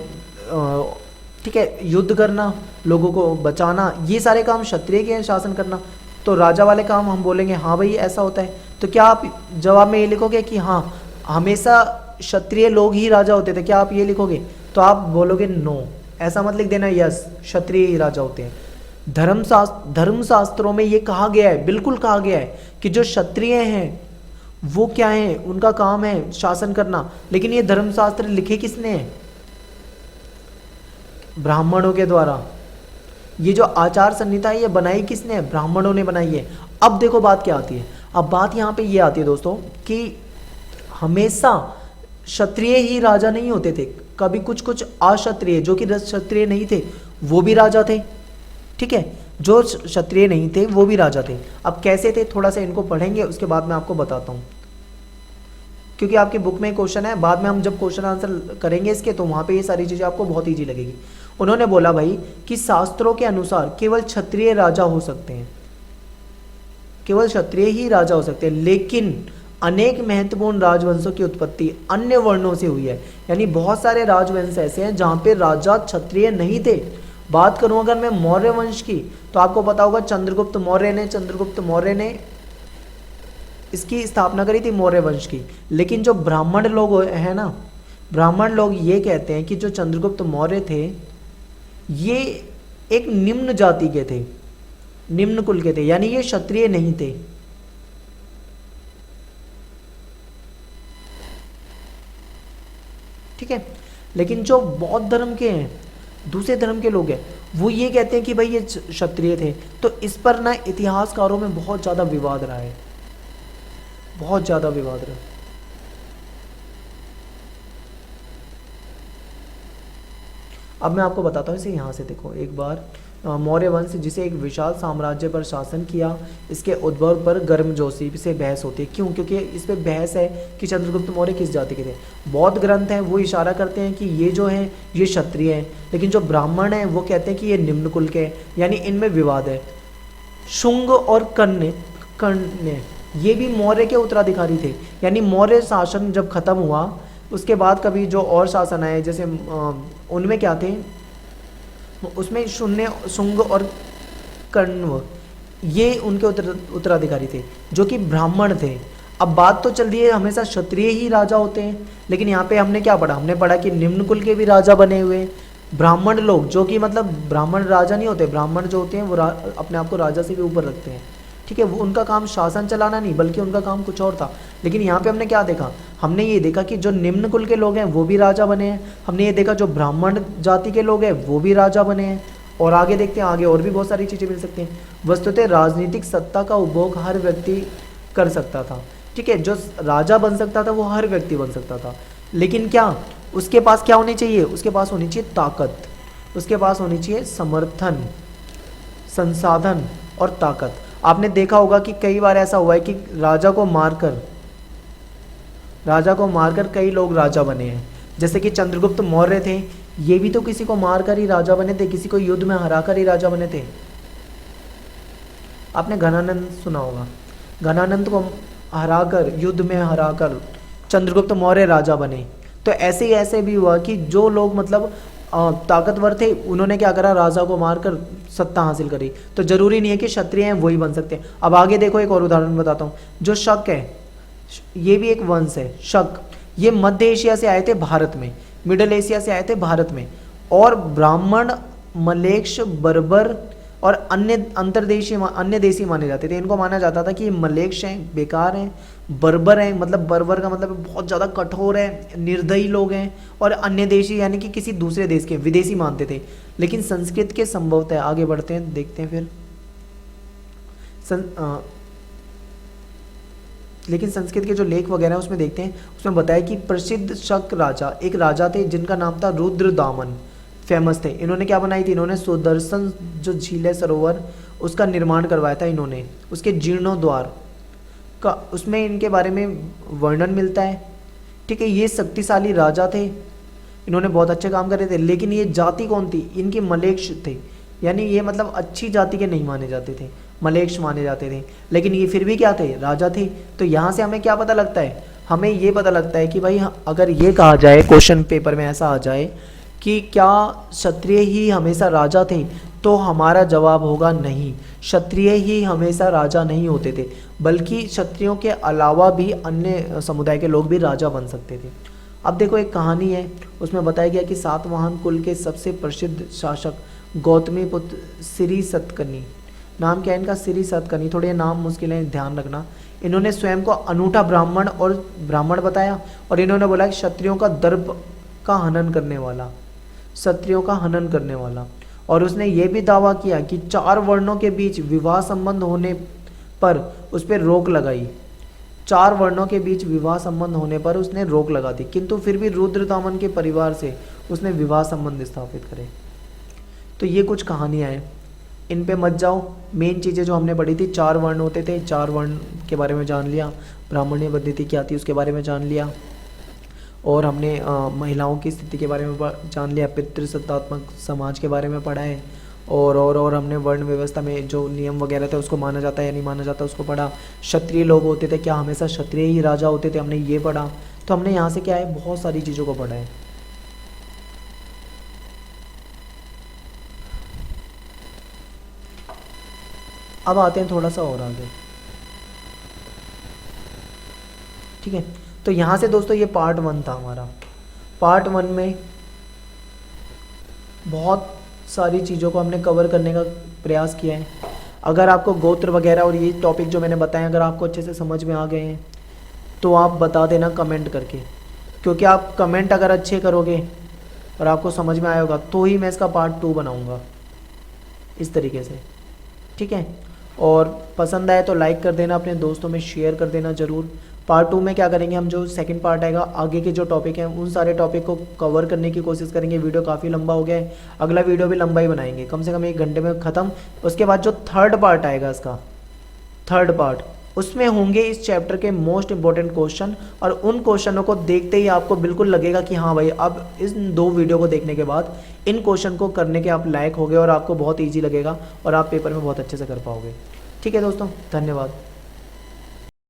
ठीक है युद्ध करना, लोगों को बचाना, ये सारे काम क्षत्रिय के हैं, शासन करना। तो राजा वाले काम हम बोलेंगे हाँ भाई ऐसा होता है। तो क्या आप जवाब में ये लिखोगे कि हाँ हमेशा क्षत्रिय लोग ही राजा होते थे, क्या आप ये लिखोगे? तो आप बोलोगे नो, ऐसा मत लिख देना यस क्षत्रिय ही राजा होते हैं। धर्मशास्त्रों में ये कहा गया है, बिल्कुल कहा गया है कि जो क्षत्रिय हैं वो क्या है, उनका काम है शासन करना। लेकिन ये धर्मशास्त्र लिखे किसने हैं? ब्राह्मणों के द्वारा। ये जो आचार संहिता है ये बनाई किसने है? ब्राह्मणों ने बनाई है। अब देखो बात क्या आती है, अब बात यहाँ पे ये आती है दोस्तों कि हमेशा क्षत्रिय ही राजा नहीं होते थे, कभी कुछ कुछ अक्षत्रिय जो कि क्षत्रिय नहीं थे वो भी राजा थे। ठीक है, जो क्षत्रिय नहीं थे वो भी राजा थे। अब कैसे थे थोड़ा सा इनको पढ़ेंगे, उसके बाद मैं आपको बताता हूँ, क्योंकि आपकी बुक में क्वेश्चन है, बाद में हम जब क्वेश्चन आंसर करेंगे इसके तो वहाँ पे ये सारी चीज़ें आपको बहुत ईजी लगेगी। उन्होंने बोला भाई कि शास्त्रों के अनुसार केवल क्षत्रिय राजा हो सकते हैं, केवल क्षत्रिय ही राजा हो सकते हैं, लेकिन अनेक महत्वपूर्ण राजवंशों की उत्पत्ति अन्य वर्णों से हुई है। यानी बहुत सारे राजवंश ऐसे हैं जहाँ पे राजा क्षत्रिय नहीं थे। बात करूँ अगर मैं मौर्य वंश की, तो आपको पता होगा चंद्रगुप्त मौर्य ने इसकी स्थापना करी थी मौर्य वंश की। लेकिन जो ब्राह्मण लोग हैं ना, ब्राह्मण लोग ये कहते हैं कि जो चंद्रगुप्त मौर्य थे ये एक निम्न जाति के थे, निम्न कुल के थे, यानी ये क्षत्रिय नहीं थे। ठीक है, लेकिन जो बौद्ध धर्म के हैं, दूसरे धर्म के लोग हैं, वो ये कहते हैं कि भाई ये क्षत्रिय थे। तो इस पर ना इतिहासकारों में बहुत ज़्यादा विवाद रहा है, बहुत ज़्यादा विवाद रहा है। अब मैं आपको बताता हूँ इसे, यहाँ से देखो एक बार। मौर्य वंश जिसे एक विशाल साम्राज्य पर शासन किया, इसके उद्भव पर गर्मजोशी से बहस होती है। क्यों? क्योंकि इस पर बहस है कि चंद्रगुप्त मौर्य किस जाति के थे। बौद्ध ग्रंथ हैं वो इशारा करते हैं कि ये जो हैं ये क्षत्रिय हैं, लेकिन जो ब्राह्मण हैं वो कहते हैं कि ये निम्न कुल के हैं, यानी इनमें विवाद है। शुंग और कण्य ये भी मौर्य के उत्तराधिकारी थे, यानी मौर्य शासन जब खत्म हुआ उसके बाद कभी जो और शासन आए, जैसे उनमें क्या थे, उसमें शुंग और कण्व ये उनके उत्तराधिकारी थे जो कि ब्राह्मण थे। अब बात तो चल रही है हमेशा क्षत्रिय ही राजा होते हैं, लेकिन यहाँ पे हमने क्या पढ़ा, हमने पढ़ा कि निम्न कुल के भी राजा बने हुए, ब्राह्मण लोग, जो कि मतलब ब्राह्मण राजा नहीं होते, ब्राह्मण जो होते हैं वो अपने आप को राजा से भी ऊपर रखते हैं, ठीक है। वो उनका काम शासन चलाना नहीं, बल्कि उनका काम कुछ और था। लेकिन यहाँ पे हमने क्या देखा, हमने ये देखा कि जो निम्न कुल के लोग हैं वो भी राजा बने हैं, हमने ये देखा जो ब्राह्मण जाति के लोग हैं वो भी राजा बने हैं। और आगे देखते हैं, आगे और भी बहुत सारी चीज़ें मिल सकती हैं। वस्तुतः राजनीतिक सत्ता का उपभोग हर व्यक्ति कर सकता था, ठीक है। जो राजा बन सकता था वो हर व्यक्ति बन सकता था, लेकिन क्या उसके पास क्या होनी चाहिए, उसके पास होनी चाहिए ताकत, उसके पास होनी चाहिए समर्थन, संसाधन और ताकत। आपने देखा होगा कि कई बार ऐसा हुआ है कि राजा को मारकर कई लोग राजा बने हैं। जैसे कि चंद्रगुप्त मौर्य थे, ये भी तो किसी को मारकर ही राजा बने थे, किसी को युद्ध में हराकर ही राजा बने थे। आपने घनानंद सुना होगा, घनानंद को हराकर, युद्ध में हराकर चंद्रगुप्त मौर्य राजा बने। तो ऐसे ही ऐसे भी हुआ कि जो लोग मतलब ताकतवर थे, उन्होंने क्या करा, राजा को मारकर सत्ता हासिल करी। तो जरूरी नहीं है कि क्षत्रिय हैं वही बन सकते हैं। अब आगे देखो, एक और उदाहरण बताता हूँ। जो शक है, ये भी एक वंश है। शक, ये मध्य एशिया से आए थे भारत में, मिडल एशिया से आए थे भारत में। और ब्राह्मण, मलेक्ष, बर्बर और अन्य देशी माने जाते थे। इनको माना जाता था कि ये मलेक्ष हैं, बेकार हैं, बर्बर हैं, मतलब बर्बर का मतलब बहुत ज़्यादा कठोर है, निर्दयी लोग हैं, और अन्य देशी यानी कि किसी दूसरे देश के, विदेशी मानते थे। लेकिन संस्कृत के संभवतः, आगे बढ़ते हैं, देखते हैं फिर लेकिन संस्कृत के जो लेख वगैरह उसमें देखते हैं, उसमें बताया कि प्रसिद्ध शक राजा, एक राजा थे जिनका नाम था रुद्रदामन, फेमस थे। इन्होंने क्या बनाई थी, इन्होंने सुदर्शन जो झील है, सरोवर, उसका निर्माण करवाया था इन्होंने, उसके जीर्णोद्वार का, उसमें इनके बारे में वर्णन मिलता है, ठीक है। ये शक्तिशाली राजा थे, इन्होंने बहुत अच्छे काम करे थे। लेकिन ये जाति कौन थी, इनकी मलेक्ष थे, यानी ये मतलब अच्छी जाति के नहीं माने जाते थे, मलेक्ष माने जाते थे। लेकिन ये फिर भी क्या थे, राजा थे। तो यहाँ से हमें क्या पता लगता है, हमें ये पता लगता है कि भाई अगर ये कहा जाए, क्वेश्चन पेपर में ऐसा आ जाए कि क्या क्षत्रिय ही हमेशा राजा थे, तो हमारा जवाब होगा नहीं, क्षत्रिय ही हमेशा राजा नहीं होते थे, बल्कि क्षत्रियों के अलावा भी अन्य समुदाय के लोग भी राजा बन सकते थे। अब देखो, एक कहानी है, उसमें बताया गया कि सातवाहन कुल के सबसे प्रसिद्ध शासक गौतमी पुत्र श्री सतकर्णी, नाम क्या है इनका, श्री सतकर्णी, थोड़े नाम मुश्किल है, ध्यान रखना। इन्होंने स्वयं को अनूठा ब्राह्मण बताया, और इन्होंने बोला क्षत्रियों का दर्प का हनन करने वाला, क्षत्रियों का हनन करने वाला। और उसने ये भी दावा किया कि 4 वर्णों के बीच विवाह संबंध होने पर उस पर रोक लगाई, 4 वर्णों के बीच विवाह संबंध होने पर उसने रोक लगा दी, किंतु फिर भी रुद्रदामन के परिवार से उसने विवाह संबंध स्थापित करे। तो ये कुछ कहानियाँ हैं, इन पे मत जाओ। मेन चीज़ें जो हमने पढ़ी थी, 4 वर्ण होते थे, 4 वर्ण के बारे में जान लिया, ब्राह्मणीय पद्धति क्या थी उसके बारे में जान लिया, और हमने महिलाओं की स्थिति के बारे में जान लिया, पितृसत्तात्मक समाज के बारे में पढ़ा है, और हमने वर्ण व्यवस्था में जो नियम वगैरह थे उसको माना जाता है या नहीं माना जाता उसको पढ़ा। क्षत्रिय लोग होते थे, क्या हमेशा क्षत्रिय ही राजा होते थे, हमने ये पढ़ा। तो हमने यहाँ से क्या है, बहुत सारी चीज़ों को पढ़ा है। अब आते हैं थोड़ा सा और आगे, ठीक है। तो यहाँ से दोस्तों ये पार्ट 1 था हमारा। पार्ट 1 में बहुत सारी चीज़ों को हमने कवर करने का प्रयास किया है। अगर आपको गोत्र वगैरह और ये टॉपिक जो मैंने बताए, अगर आपको अच्छे से समझ में आ गए हैं तो आप बता देना कमेंट करके, क्योंकि आप कमेंट अगर अच्छे करोगे और आपको समझ में आया होगा तो ही मैं इसका पार्ट 2 बनाऊँगा इस तरीके से, ठीक है। और पसंद आए तो लाइक कर देना, अपने दोस्तों में शेयर कर देना ज़रूर। पार्ट 2 में क्या करेंगे, हम जो सेकंड पार्ट आएगा, आगे के जो टॉपिक हैं उन सारे टॉपिक को कवर करने की कोशिश करेंगे। वीडियो काफ़ी लंबा हो गया है, अगला वीडियो भी लंबा ही बनाएंगे, कम से कम 1 घंटे में ख़त्म। उसके बाद जो थर्ड पार्ट आएगा, इसका थर्ड पार्ट, उसमें होंगे इस चैप्टर के मोस्ट इंपॉर्टेंट क्वेश्चन, और उन क्वेश्चनों को देखते ही आपको बिल्कुल लगेगा कि हाँ भाई, अब इस 2 वीडियो को देखने के बाद इन क्वेश्चन को करने के आप लायक हो गए और आपको बहुत ईजी लगेगा और आप पेपर में बहुत अच्छे से कर पाओगे। ठीक है दोस्तों, धन्यवाद।